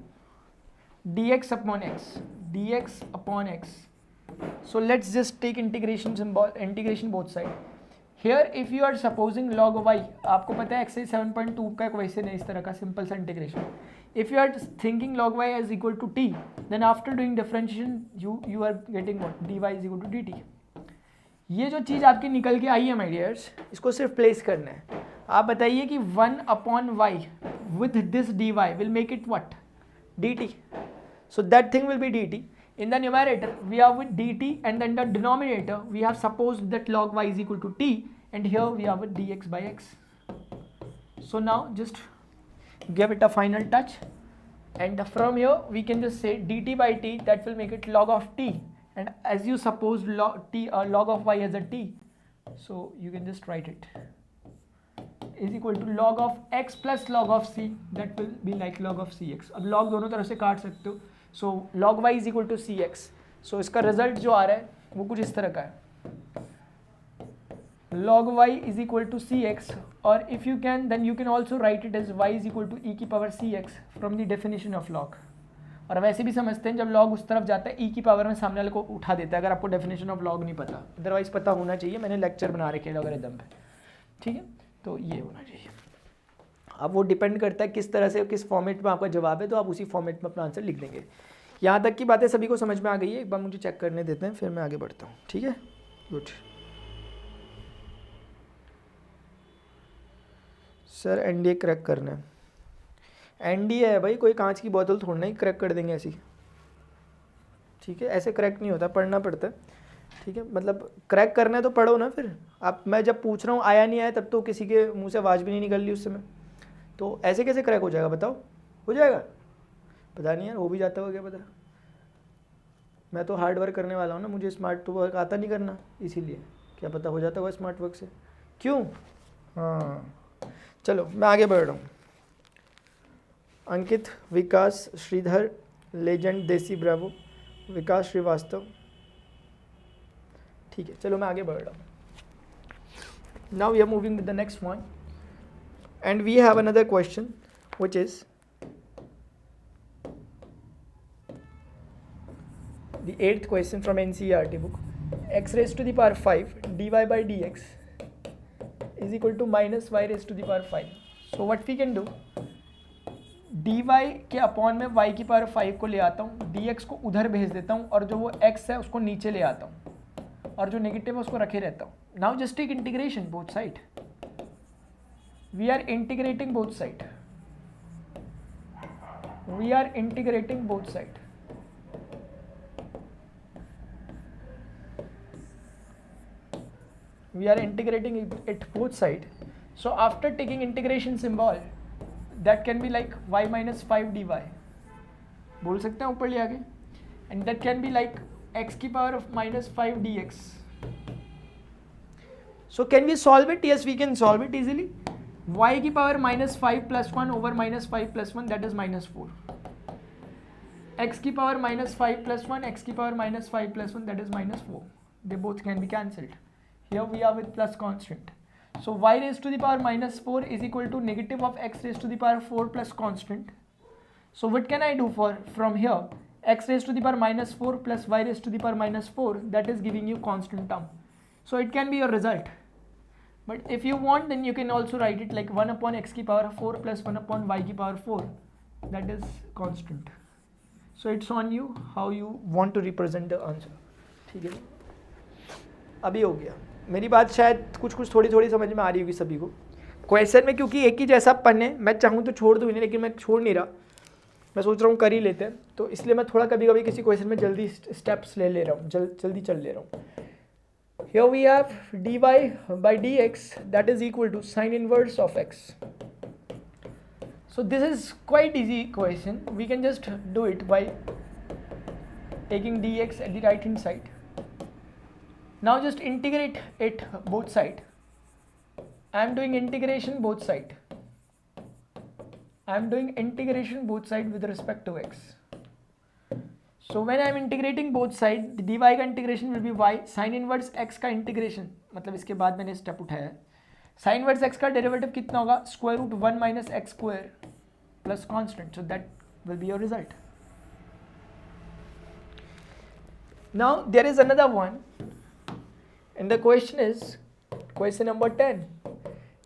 dx upon x, dx upon x. so let's just take integration symbol, integration both side. here if you are supposing log y, आपको पता है exercise 7.2 का question है इस तरह का simple सा integration. if you are thinking log y is equal to t, then after doing differentiation you are getting what, dy is equal to dt. ये जो चीज़ आपकी निकल के आई है माय डियर्स, इसको सिर्फ प्लेस करना है. आप बताइए कि 1 upon y with this dy will make it what, dt. so that thing will be dt. in the numerator we are with dt, and then the denominator we have supposed that log y is equal to t, and here we are with dx by x. so now just give it a final touch, and from here we can just say dt by t, that will make it log of t, and as you suppose log of y as a t, so you can just write it is equal to log of x plus log of c, that will be like log of cx. अब log दोनों तरफ से काट सकते हो, so log y is equal to cx. so इसका result जो आ रहा है वो कुछ इस तरह का है, log y is equal to cx, or if you can then you can also write it as y is equal to e की power cx from the definition of log. और वैसे भी समझते हैं जब log उस तरफ जाता है e की पावर में सामने वाले को उठा देता है, अगर आपको डेफिनेशन ऑफ log नहीं पता, अदरवाइज पता होना चाहिए, मैंने लेक्चर बना रखे हैं लॉगरिथम पे, ठीक है. तो ये होना चाहिए. अब वो डिपेंड करता है किस तरह से, किस फॉर्मेट में आपका जवाब है, तो आप उसी फॉर्मेट में अपना आंसर लिख देंगे. यहाँ तक की बातें सभी को समझ में आ गई है? एक बार मुझे चेक करने देते हैं, फिर मैं आगे बढ़ता हूँ, ठीक है. गुड सर, एनडीए क्रैक करना है. एनडीए है भाई, कोई कांच की बोतल थोड़ना ही क्रैक कर देंगे ऐसी, ठीक है. ऐसे क्रैक नहीं होता, पढ़ना पड़ता है, ठीक है. मतलब क्रैक करना है तो पढ़ो ना फिर. आप, मैं जब पूछ रहा हूँ आया नहीं आया, तब तो किसी के मुंह से आवाज़ भी नहीं निकल रही उस समय, तो ऐसे कैसे क्रैक हो जाएगा बताओ? हो जाएगा? पता नहीं यार, हो भी जाता होगा, क्या पता. मैं तो हार्ड वर्क करने वाला हूँ ना, मुझे स्मार्ट वर्क आता नहीं करना, इसीलिए क्या पता हो जाता होगा स्मार्ट वर्क से. क्यों? हाँ चलो मैं आगे बढ़ रहा हूँ. अंकित, विकास, श्रीधर, लेजेंड, देसी ब्रावो, विकास श्रीवास्तव, ठीक है. चलो मैं आगे बढ़ रहा हूँ. Now we are moving with the next one, and we have another question which is the 8th question from NCERT book. x raised to the power 5 dy by dx is equal to minus y raised to the power 5. so what we can do, dy के upon में y की power 5 को ले आता हूँ, dx को उधर भेज देता हूँ, और जो वो x है उसको नीचे ले आता हूँ, और जो नेगेटिव है उसको रखे रहता हूँ. Now just take integration both side. We are integrating both side, we are integrating both side. we are integrating it both side. so after taking integration symbol, that can be like y minus 5 dy, बोल सकते हैं ऊपर ले आके, and that can be like x की power of minus 5 dx. so can we solve it? yes, we can solve it easily. y की power minus 5 plus 1 over minus 5 plus 1, that is minus 4. x की power -5 + 1, x की power -5 + 1, that is -4. They both can be cancelled. Here we are with plus constant. So y raised to the power -4 is equal to negative of x raised to the power 4 plus constant. So what can I do from here? X raised to the power -4 plus y raised to the power -4, that is giving you constant term. So it can be your result. But if you want, then you can also write it like 1 upon x की power 4 plus 1 upon y की power 4. That is constant. So it's on you how you want to represent the answer. ठीक है, अभी हो गया. मेरी बात शायद कुछ थोड़ी थोड़ी समझ में आ रही होगी सभी को. क्वेश्चन में क्योंकि एक ही जैसा पढ़ने, मैं चाहूँ तो छोड़ दूँ इन्हें, लेकिन मैं छोड़ नहीं रहा. मैं सोच रहा हूँ कर ही लेते हैं, तो इसलिए मैं थोड़ा कभी कभी किसी क्वेश्चन में जल्दी स्टेप्स ले रहा हूँ, जल्दी चल ले रहा हूँ. Here we have dy by dx that is equal to sin inverse of x. So this is quite easy equation. We can just do it by taking dx at the right hand side. Now just integrate it both side. I am doing integration both side. I am doing integration both side with respect to x. So when I am integrating both side, the dy का integration will be y, sin inverse x का integration, मतलब इसके बाद मैंने step उठाया है. sin inverse x का derivative कितना होगा? Square root 1 minus x square plus constant. So that will be your result. Now there is another one, and the question is question number 10.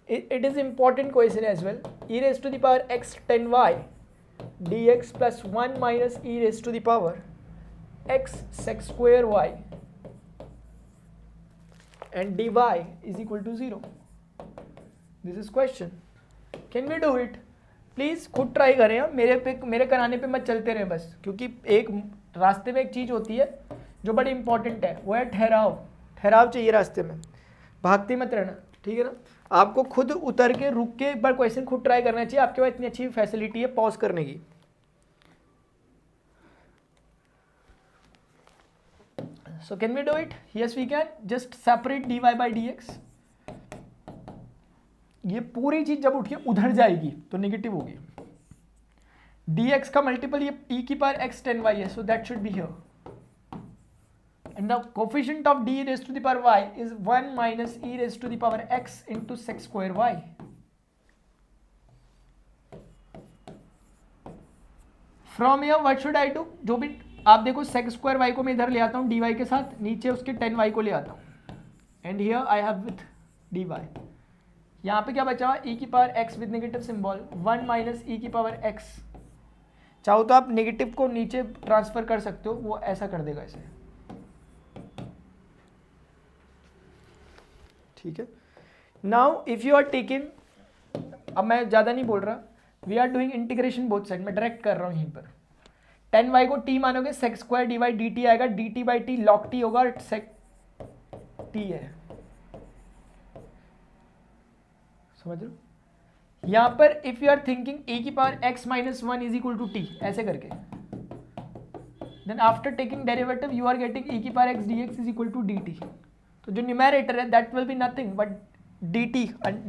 It is important question as well. E raised to the power x 10y dx plus 1 minus e raised to the power x sec square y and dy is equal to 0. This is question. Can we do it? Please खुद try करें. मेरे कराने पे मत चलते रहे बस, क्योंकि एक रास्ते में एक चीज़ होती है जो बड़ी इंपॉर्टेंट है, वो है ठहराव चाहिए रास्ते में, भागते मत रहना. ठीक है ना? आपको खुद उतर के रुक के एक बार क्वेश्चन खुद ट्राई करना चाहिए. आपके पास इतनी अच्छी फैसिलिटी है पॉज करने की. So can we do it? Yes we can. Just separate dy by dx. ये पूरी चीज जब उठ के उधर जाएगी तो नेगेटिव होगी. dx का मल्टीपल ये e की पावर x 10y है, सो that should be here. And the coefficient of d raised to the power y is 1 minus e raised to the power x into sec square y. From here what should I do? जो भी आप देखो sec square y को मैं इधर ले आता हूँ dy के साथ, नीचे उसके 10y को ले आता हूँ, and here I have with dy. यहाँ पे क्या बचा हुआ? e की power x with negative symbol 1 minus e की पावर x. चाहो तो आप नेगेटिव को नीचे ट्रांसफर कर सकते हो, वो ऐसा कर देगा इसे. ठीक है. Now if you are taking, अब मैं ज़्यादा नहीं बोल रहा, we are doing integration both side. मैं डायरेक्ट कर रहा हूँ यहीं पर. 10y को t मानोगे, सेक स्क्वायर dy dt आएगा, dt by t log t होगा, सेक t है. समझ लो? यहाँ पर if you are thinking e की power x minus 1 is equal to t, ऐसे करके, then after taking derivative you are getting e की power x dx is equal to dt. तो जो न्यूमरेटर है that will be nothing but dt,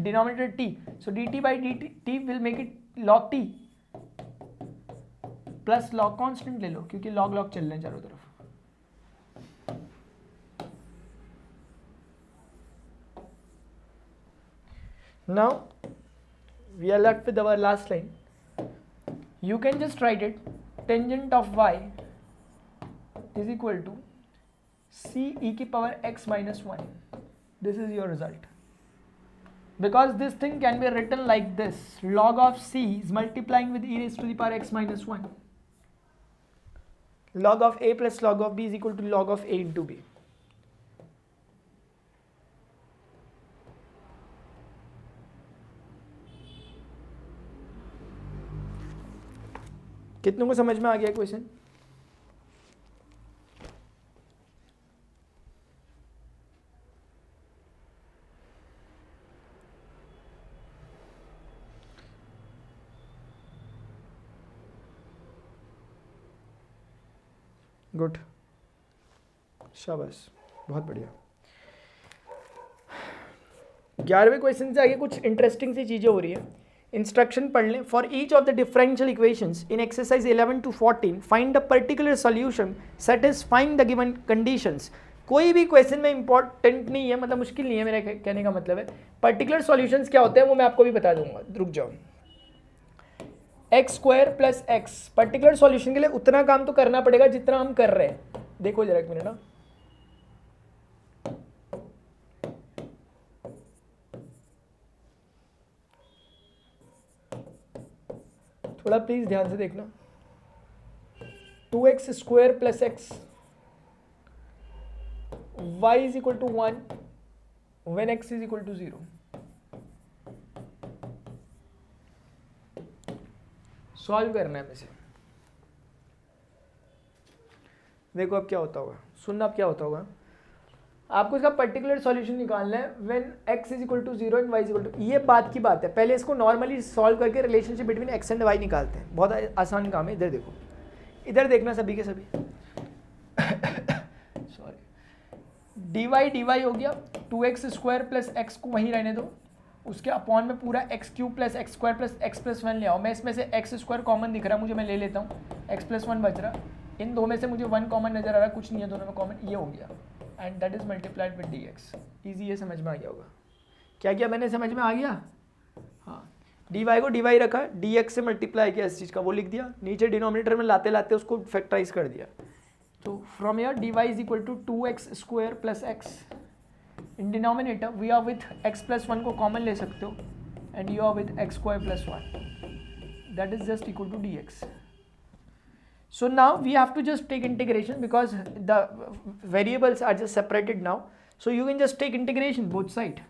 denominator t. So dt by dt t will make it log t plus log constant ले लो, क्योंकि log log चल रहे हैं चारों तरफ. Now we are left with our last line. You can just write it. Tangent of y is equal to c e की power x minus 1. This is your result. Because this thing can be written like this. Log of c is multiplying with e raised to the power x minus 1. Log of a plus log of b is equal to log of a into b. कितनों को समझ में आ गया question? Good, शाबाश, बहुत बढ़िया. 11वें question से आगे कुछ इंटरेस्टिंग सी चीज़ें हो रही है. इंस्ट्रक्शन पढ़ लें. For each of the differential equations in exercise 11 to 14 find the particular solution satisfying the given conditions. कोई भी क्वेश्चन में इंपॉर्टेंट नहीं है, मतलब मुश्किल नहीं है, मेरा कहने का मतलब है. पर्टिकुलर सॉल्यूशंस क्या होते हैं वो मैं आपको भी बता दूंगा, रुक जाओ. X square plus x, particular solution के लिए उतना काम तो करना पड़ेगा जितना हम कर रहे हैं. देखो जरा एक मिनट ना, थोड़ा प्लीज ध्यान से देखना. 2x square plus x y is equal to 1 when x is equal to 0. Solve करना है मुझे. देखो अब क्या होता होगा, सुनना अब क्या होता होगा. आपको इसका पर्टिकुलर सॉल्यूशन निकालना है when x is equal to 0 and y is equal to. ये बात की बात है. पहले इसको नॉर्मली सॉल्व करके relationship between x and y निकालते हैं. बहुत आसान काम है. इधर देखो, इधर देखना सभी के सभी. सॉरी, dy हो गया 2x स्क्वायर प्लस एक्स को वहीं रहने दो, उसके अपॉन में पूरा x cube plus x square plus x plus 1 ले आओ. मैं इसमें से एक्स स्क्वायर कॉमन दिख रहा है मुझे, मैं ले लेता हूँ. एक्स प्लस 1 बच रहा, इन दो में से मुझे 1 कॉमन नजर आ रहा है, कुछ नहीं है दोनों में कॉमन, ये हो गया. And that is multiplied with d x. Easy, ये समझ में आ गया होगा. क्या किया मैंने, समझ में आ गया. हाँ, डी वाई को डी वाई रखा, डी एक्स से मल्टीप्लाई किया, इस चीज़ का वो लिख दिया, नीचे डिनोमिनेटर में लाते लाते उसको फैक्टराइज कर दिया. तो from here d Y is equal to 2x square plus x. In denominator we are with x plus 1 को कॉमन ले सकते हो, and you are with x square plus 1. That is just equal to d x. So now we have to just take integration because the variables are just separated now. So you can just take integration both side.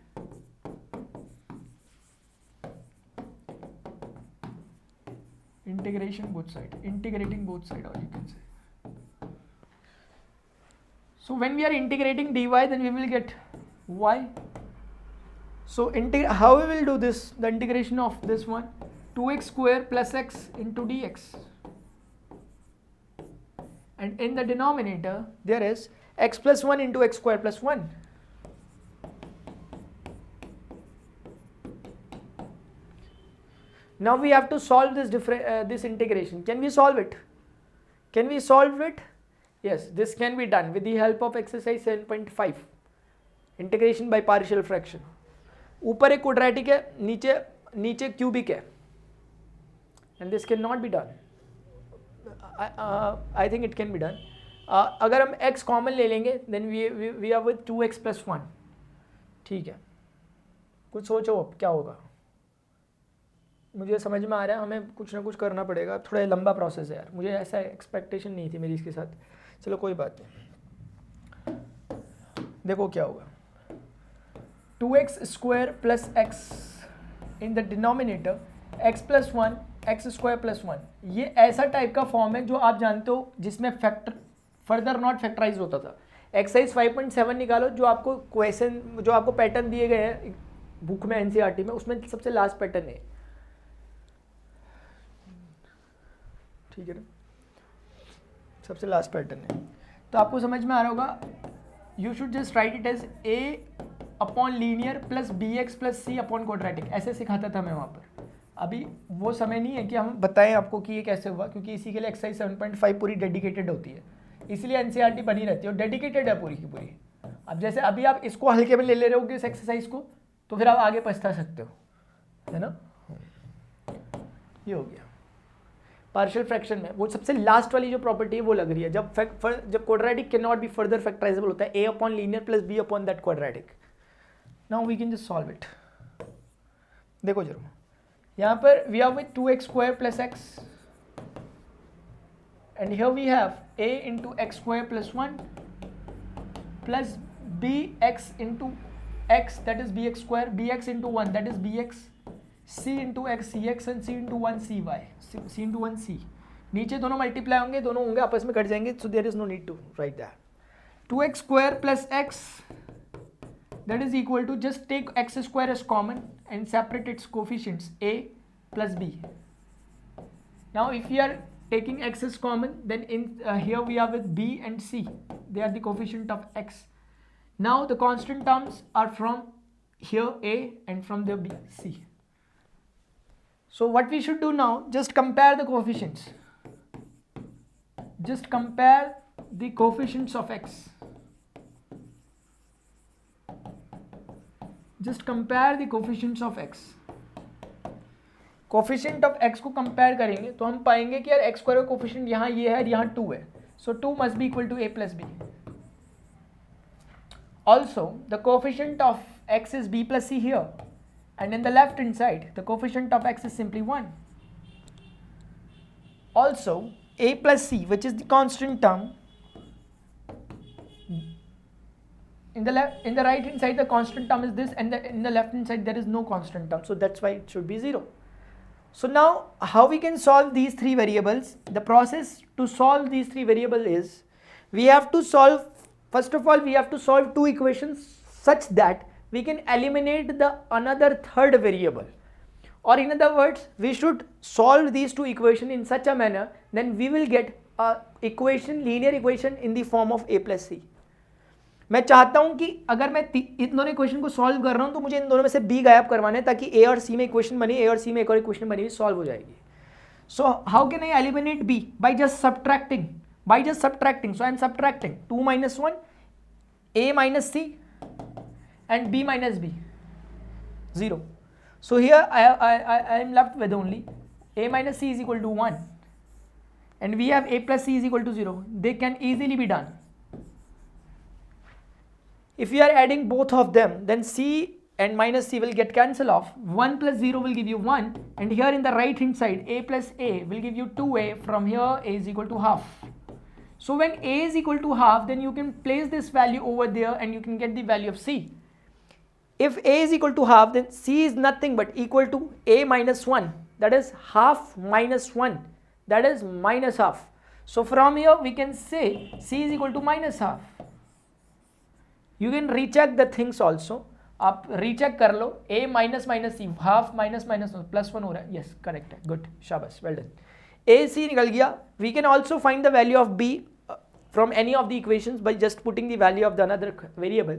Integration both side. Integrating both side, or you can say. So when we are integrating dy, then we will get y. So how we will do this? The integration of this one, 2x square plus x into dx. And in the denominator there is x plus 1 into x square plus 1. Now we have to solve this integration. Can we solve it? Can we solve it? Yes, this can be done with the help of exercise 7.5. Integration by partial fraction. ऊपर एक quadratic है, नीचे cubic है, and this cannot be done. I think it can be done. अगर हम x common ले लेंगे then we are with 2x plus 1. ठीक है, कुछ सोचो अब क्या होगा. मुझे समझ में आ रहा है हमें कुछ ना कुछ करना पड़ेगा. थोड़ा लंबा प्रोसेस है यार, मुझे ऐसा एक्सपेक्टेशन नहीं थी मेरी इसके साथ. चलो कोई बात नहीं. देखो क्या होगा. 2x square plus x in the denominator x plus 1 x square plus 1. ये ऐसा टाइप का फॉर्म है जो आप जानते हो जिसमें फर्दर नॉट फैक्टराइज होता था. एक्सरसाइज 5.7 निकालो, जो आपको क्वेश्चन, जो आपको पैटर्न दिए गए हैं बुक में एनसीईआरटी में, उसमें सबसे लास्ट पैटर्न है. ठीक है ना, सबसे लास्ट पैटर्न है. तो आपको समझ में आ रहा होगा. You should just write it as a upon linear plus b x plus c upon quadratic. ऐसे सिखाता था मैं वहाँ पर. अभी वो समय नहीं है कि हम बताएं आपको कि ये कैसे हुआ, क्योंकि इसी के लिए एक्सरसाइज 7.5 पूरी डेडिकेटेड होती है, इसलिए एनसीईआरटी बनी रहती है और डेडिकेटेड है पूरी की पूरी. अब जैसे अभी आप इसको हल्के में ले ले रहे हो इस एक्सरसाइज को, तो फिर आप आगे पछता सकते हो, है ना. ये हो गया. पार्शियल फ्रैक्शन में वो सबसे लास्ट वाली जो प्रॉपर्टी है वो लग रही है, जब quadratic can not be further factorisable होता है, a upon linear plus b upon that quadratic. Now we can just solve it. देखो जरूर, यहाँ पर we are with 2x square plus x, and here we have a into x square plus 1 plus bx into x, that is bx square, bx into 1 that is bx, c into x cx and c into 1 cy, c into 1 c. नीचे दोनों multiply होंगे, दोनों होंगे आपस में cut जाएंगे, so there is no need to write that. 2x square plus x, that is equal to, just take x square as common and separate its coefficients a plus b. Now if we are taking x as common, then in here we are with b and c, they are the coefficient of x. Now the constant terms are from here a and from there b, c. So what we should do now, just compare the coefficients. Just compare the coefficients of x. Just compare the coefficients of x. Coefficient of x को compare करेंगे तो हम पाएंगे कि यार x square का coefficient यहाँ ये है और यहाँ 2 है. So 2 must be equal to a plus b. Also the coefficient of x is b plus c here, and in the left hand side the coefficient of x is simply 1. Also a plus c, which is the constant term, in the right hand side the constant term is this, and in the left hand side there is no constant term, so that's why it should be 0. So now how we can solve these three variables? The process to solve these three variables is, we have to solve, first of all we have to solve two equations such that we can eliminate the another third variable, or in other words we should solve these two equations in such a manner then we will get a equation, linear equation in the form of a plus c. मैं चाहता हूं कि अगर मैं इन दोनों equation को solve कर रहा हूं तो मुझे इन दोनों में से b गायब करवाना है ताकि a और c में इक्वेशन बनी, a और c में एक और इक्वेशन बनी हुई सॉल्व हो जाएगी. So how can I eliminate b? By just subtracting. So I am subtracting 2 minus 1, a minus c and b minus b, 0. So here I am left with only a minus c is equal to 1 and we have a plus c is equal to 0. They can easily be done. If you are adding both of them, then c and minus c will get cancelled off. 1 plus 0 will give you 1, and here in the right hand side a plus a will give you 2a. From here a is equal to half. So when a is equal to half, then you can place this value over there and you can get the value of c. If a is equal to half, then c is nothing but equal to a minus 1, that is half minus 1, that is minus half. So from here we can say c is equal to minus half. You can recheck the things also. आप recheck कर लो. a minus minus c, half minus minus plus 1 हो रहा है. Yes correct है, good, शाबाश, well done. a c निकल गया. We can also find the value of b from any of the equations by just putting the value of the another variable.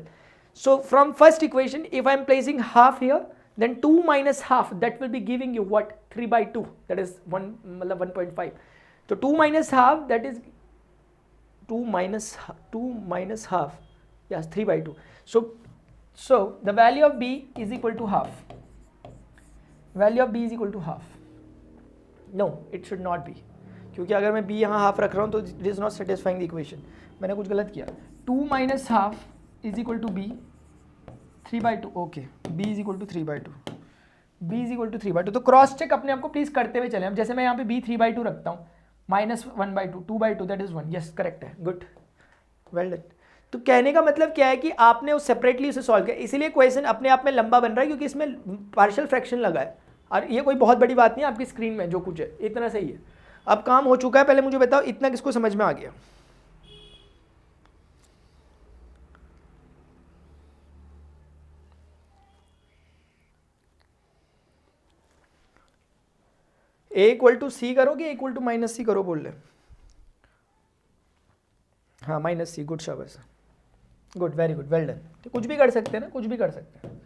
So from first equation, if I am placing half here, then 2 minus half, that will be giving you what? 3 by 2, that is 1.5. So 2 minus half, that is 2 minus half. Yes, 3 by 2. So the value of b is equal to half. Value of b is equal to half. No, it should not be. क्योंकि अगर मैं b यहाँ half रख रहा हूँ तो it is not satisfying the equation. मैंने कुछ गलत किया. 2 minus half is equal to b 3 by 2. Okay, b is equal to 3 by 2. b is equal to 3 by 2. तो क्रॉस चेक अपने आप को प्लीज करते हुए चलें. जैसे मैं यहाँ पे b 3 by 2 रखता हूँ, minus 1 by 2, 2 by 2, that is 1. Yes correct है, गुड, वेल डन. तो कहने का मतलब क्या है कि आपने उस सेपरेटली उसे सॉल्व किया, इसीलिए क्वेश्चन अपने आप में लंबा बन रहा है क्योंकि इसमें पार्शियल फ्रैक्शन लगा है. और ये कोई बहुत बड़ी बात नहीं है, आपकी स्क्रीन में जो कुछ है इतना सही है. अब काम हो चुका है. पहले मुझे बताओ इतना किसको समझ में आ गया? a इक्वल टू सी करोगे, a इक्वल टू माइनस सी करो, बोल ले. हाँ माइनस सी, गुड, शाबाश, good, very good, well done. तो कुछ भी कर सकते हैं ना, कुछ भी कर सकते हैं.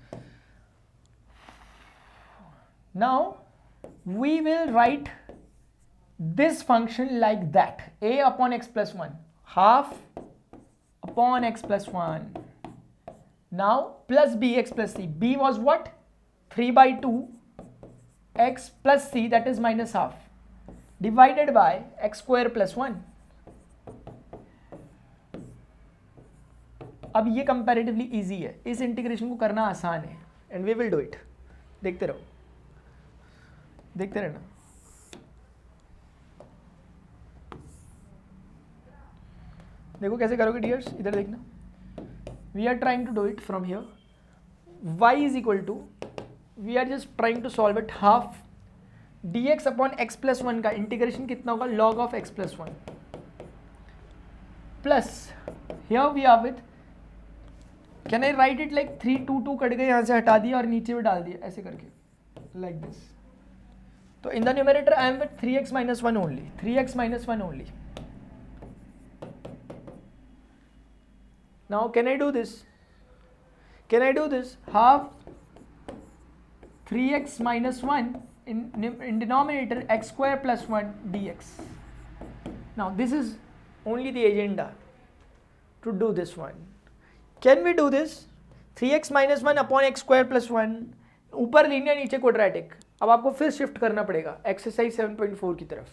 Now we will write this function like that, a upon x plus 1, half upon x plus 1. Now plus b x plus c. b was what? 3 by 2 x plus c, that is minus half, divided by x square plus 1. अब ये comparatively easy है, इस integration को करना आसान है, and we will do it. देखते रहो, देखते रहना. देखो कैसे करोगे डियर्स, इधर देखना. We are trying to do it from here. y is equal to, we are just trying to solve it, half dx upon x plus 1 का इंटीग्रेशन कितना होगा? log of x plus 1 plus here we are with, can I write it like 3 2 2 cut गए, यहाँ से हटा दिया और नीचे भी डाल दिया ऐसे करके, लाइक दिस. तो इन the numerator I am with 3x minus 1 only, 3x minus 1 only. Now can I do this? Can I do this? Half 3x minus 1 in denominator x square plus 1 dx. Now this is only the agenda to do this one. Can we do this? 3x minus 1 upon x square plus 1, ऊपर linear नीचे quadratic. अब आपको फिर shift करना पड़ेगा exercise 7.4 की तरफ,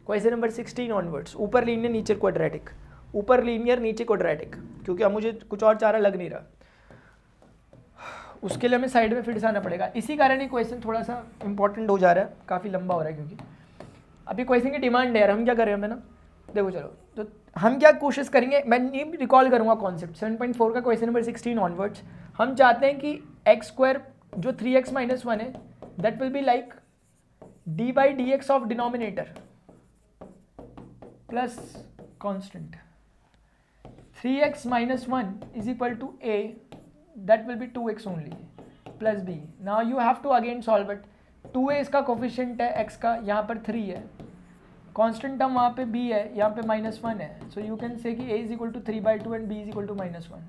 question number 16 onwards. ऊपर लीनियर नीचे क्वाड्रेटिक, ऊपर लीनियर नीचे क्वाड्रेटिक, क्योंकि अब मुझे कुछ और चारा लग नहीं रहा, उसके लिए हमें साइड में फिर से आना पड़ेगा. इसी कारण ये क्वेश्चन थोड़ा सा इंपॉर्टेंट हो जा रहा है, काफ़ी लंबा हो रहा है, क्योंकि अभी क्वेश्चन की डिमांड है यार. हम क्या कर रहे हैं ना, देखो चलो, तो हम क्या कोशिश करेंगे, मैं नहीं रिकॉल करूँगा कॉन्सेप्ट 7.4 का क्वेश्चन नंबर 16 ऑनवर्ड्स. हम चाहते हैं कि एक्स स्क्वायर जो 3x माइनस 1 है that will be like D by d x of denominator plus constant. 3x minus 1 is equal to a, that will be 2x only, plus b. Now you have to again solve it. 2a इसका coefficient है x का, यहाँ पर 3 है, constant term वहाँ पे b है, यहाँ पे -1 है. सो यू कैन से कि a is equal to 3/2 and b is equal to -1.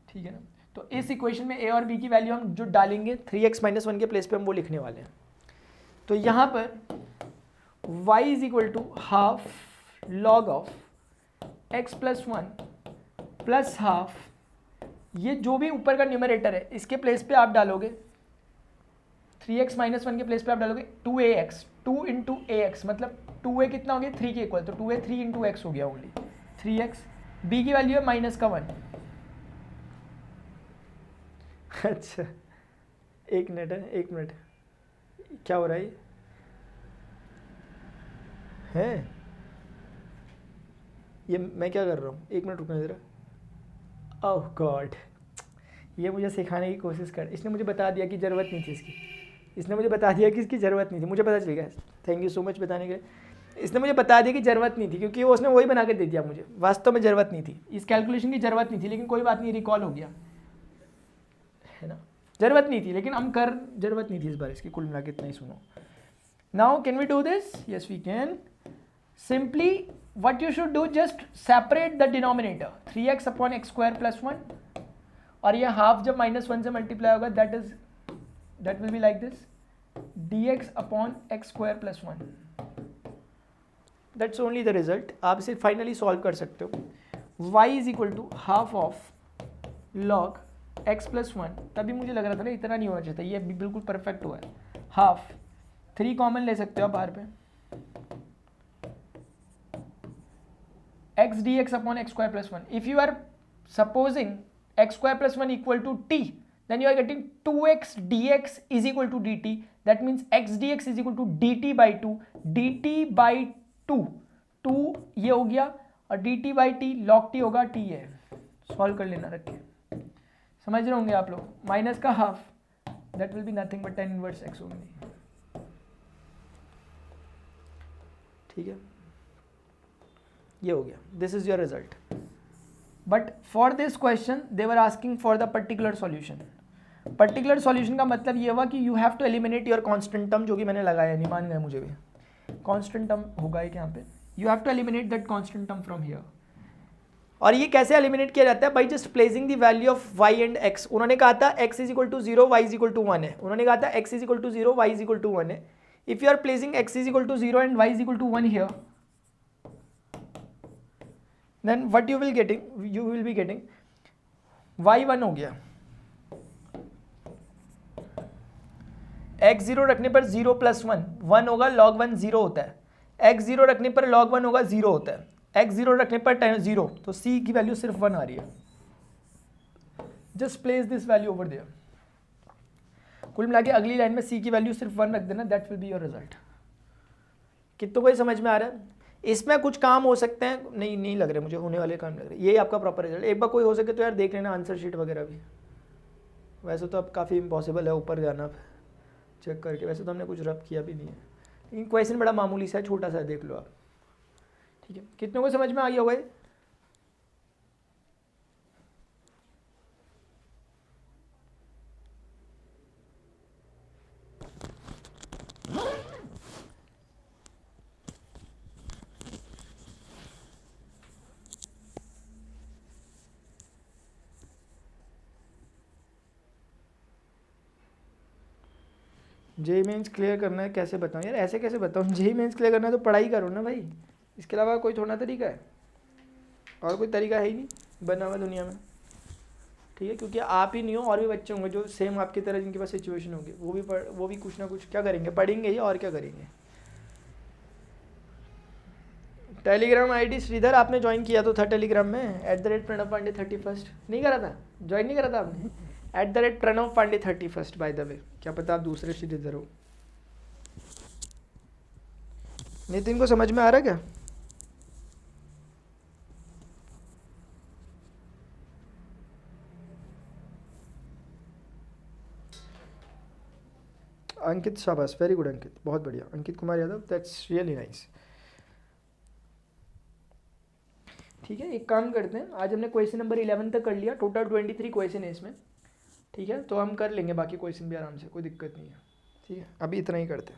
ठीक है ना. तो इस इक्वेशन में a और b की वैल्यू हम जो डालेंगे 3x minus 1 के प्लेस पे हम वो लिखने वाले हैं. तो यहाँ पर y is equal to half log of x plus 1 plus half, ये जो भी ऊपर का न्यूमरेटर है इसके प्लेस पे आप डालोगे 3x माइनस 1 के प्लेस पे आप डालोगे 2ax, 2 इंटू ax, मतलब 2a कितना हो गया 3 के इक्वल, तो 2a 3 इंटू एक्स हो गया ओनली 3x. b की वैल्यू है माइनस का 1. अच्छा एक मिनट है, एक मिनट, क्या हो रहा है ये मैं क्या कर रहा हूँ, एक मिनट रुकना ज़रा. ओह गॉड, ये मुझे सिखाने की कोशिश कर, इसने मुझे बता दिया कि ज़रूरत नहीं थी इसकी, इसने मुझे बता दिया कि इसकी ज़रूरत नहीं थी, मुझे पता चल गया. थैंक यू सो मच बताने के लिए. इसने मुझे बता दिया कि ज़रूरत नहीं थी, क्योंकि वो उसने वही बना के दे दिया मुझे, वास्तव में ज़रूरत नहीं थी, इस कैलकुलेशन की ज़रूरत नहीं थी, लेकिन कोई बात नहीं, रिकॉल हो गया है ना. ज़रूरत नहीं थी लेकिन हम कर, ज़रूरत नहीं थी इस बार इसकी, कुल मिला के इतना ही सुनो. Now can we do this? Yes we can. Simply what you should do, just separate the denominator 3x upon x square plus 1, और ये हाफ जब -1 से मल्टीप्लाई होगा that will be like this dx upon x square plus 1. That's only the result. आप इसे finally solve कर सकते हो. y is equal to half of log x plus 1. तभी मुझे लग रहा था ना इतना नहीं होना चाहिए था, ये बिल्कुल परफेक्ट हुआ है. हाफ 3 कॉमन ले सकते हो आप बाहर पे, x dx upon x square plus 1. If you are supposing x square plus 1 equal to t, then you are getting 2x dx is equal to dt. That means x dx is equal to dt by 2. dt by 2, 2 ये हो गया, और dt by t log t होगा, t है. Solve कर लेना रख के, समझ रहे होंगे आप लोग. माइनस का half, that will be nothing but tan inverse x only. ठीक है, ये हो गया. This is your result. But for this question they were asking for the particular solution. Particular solution का मतलब ये हुआ कि you have to eliminate your constant term, जो कि मैंने लगाया, नहीं मान गए मुझे भी. कांस्टेंट टर्म होगा एक यहाँ पे, you have to eliminate that constant term from here. और ये कैसे एलिमिनेट किया जाता है? By just placing the value of y and x. उन्होंने कहा था x is equal to 0, y is equal to 1 है. उन्होंने कहा था x is equal to 0, y is equal to 1 है. If you are placing x is equal to 0 and y is equal to 1 here, then what you will be getting y1 हो गया. x 0 रखने पर 0 plus 1 1 होगा, log 1 0 होता है. x 0 रखने पर log 1 होगा, 0 होता है. x 0 रखने पर 0, तो c की वैल्यू सिर्फ 1 आ रही है. Just place this value over there. कुल मिला के अगली लाइन में c की वैल्यू सिर्फ 1 रख देना, that will be your result. कितनों को ये समझ में आ रहा है? इसमें कुछ काम हो सकते हैं, नहीं लग रहे मुझे, होने वाले काम लग रहे. ये आपका प्रॉपर रिजल्ट. एक बार कोई हो सके तो यार देख लेना आंसर शीट वगैरह भी. वैसे तो अब काफ़ी इम्पॉसिबल है ऊपर जाना चेक करके, वैसे तो हमने कुछ रब किया भी नहीं है, लेकिन क्वेश्चन बड़ा मामूली सा है, छोटा सा, देख लो आप. ठीक है, कितनों को समझ में आ गया होगा? जेई मेंस क्लियर करना है कैसे बताऊँ यार, ऐसे कैसे बताऊँ? जेई मेंस क्लियर करना है तो पढ़ाई करो ना भाई, इसके अलावा कोई थोड़ा तरीका है, और कोई तरीका है ही नहीं बना हुआ दुनिया में, ठीक है? क्योंकि आप ही नहीं हो, और भी बच्चे होंगे जो सेम आपकी तरह जिनके पास सिचुएशन होगी, वो भी कुछ ना कुछ क्या करेंगे, पढ़ेंगे ही, और क्या करेंगे। टेलीग्राम आईडी श्रीधर आपने ज्वाइन किया तो था टेलीग्राम में, @प्रणव पांडे 31 नहीं करा था, ज्वाइन नहीं करा था आपने, @Pranav Pandey 31 by the way, क्या पता आप दूसरे श्रीधर हो। नितिन को समझ में आ रहा क्या? अंकित शाबाश, वेरी गुड अंकित, बहुत बढ़िया Ankit Kumar Yadav, that's really nice. ठीक है, एक काम करते हैं, आज हमने क्वेश्चन नंबर 11 तक कर लिया, टोटल 23 क्वेश्चन है इसमें, ठीक है? तो हम कर लेंगे बाकी क्वेश्चन भी आराम से, कोई दिक्कत नहीं है, ठीक है? अभी इतना ही करते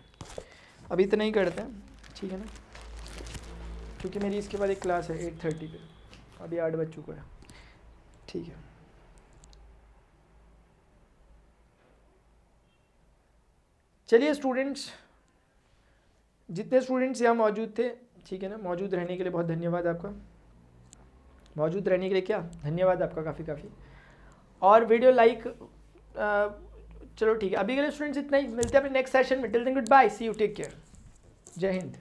हैं, ठीक है ना? क्योंकि मेरी इसके बाद एक क्लास है 8:30 पे, अभी 8 बज चुका है, ठीक है? चलिए स्टूडेंट्स, जितने स्टूडेंट्स यहाँ मौजूद थे, ठीक है ना, मौजूद रहने के लिए बहुत धन्यवाद आपका, मौजूद रहने के लिए क्या धन्यवाद आपका, काफ़ी। और वीडियो लाइक, चलो ठीक है, अभी के लिए स्टूडेंट्स इतना ही, मिलते हैं अपने नेक्स्ट सेशन में, till then good bye, see you, take care, Jai Hind.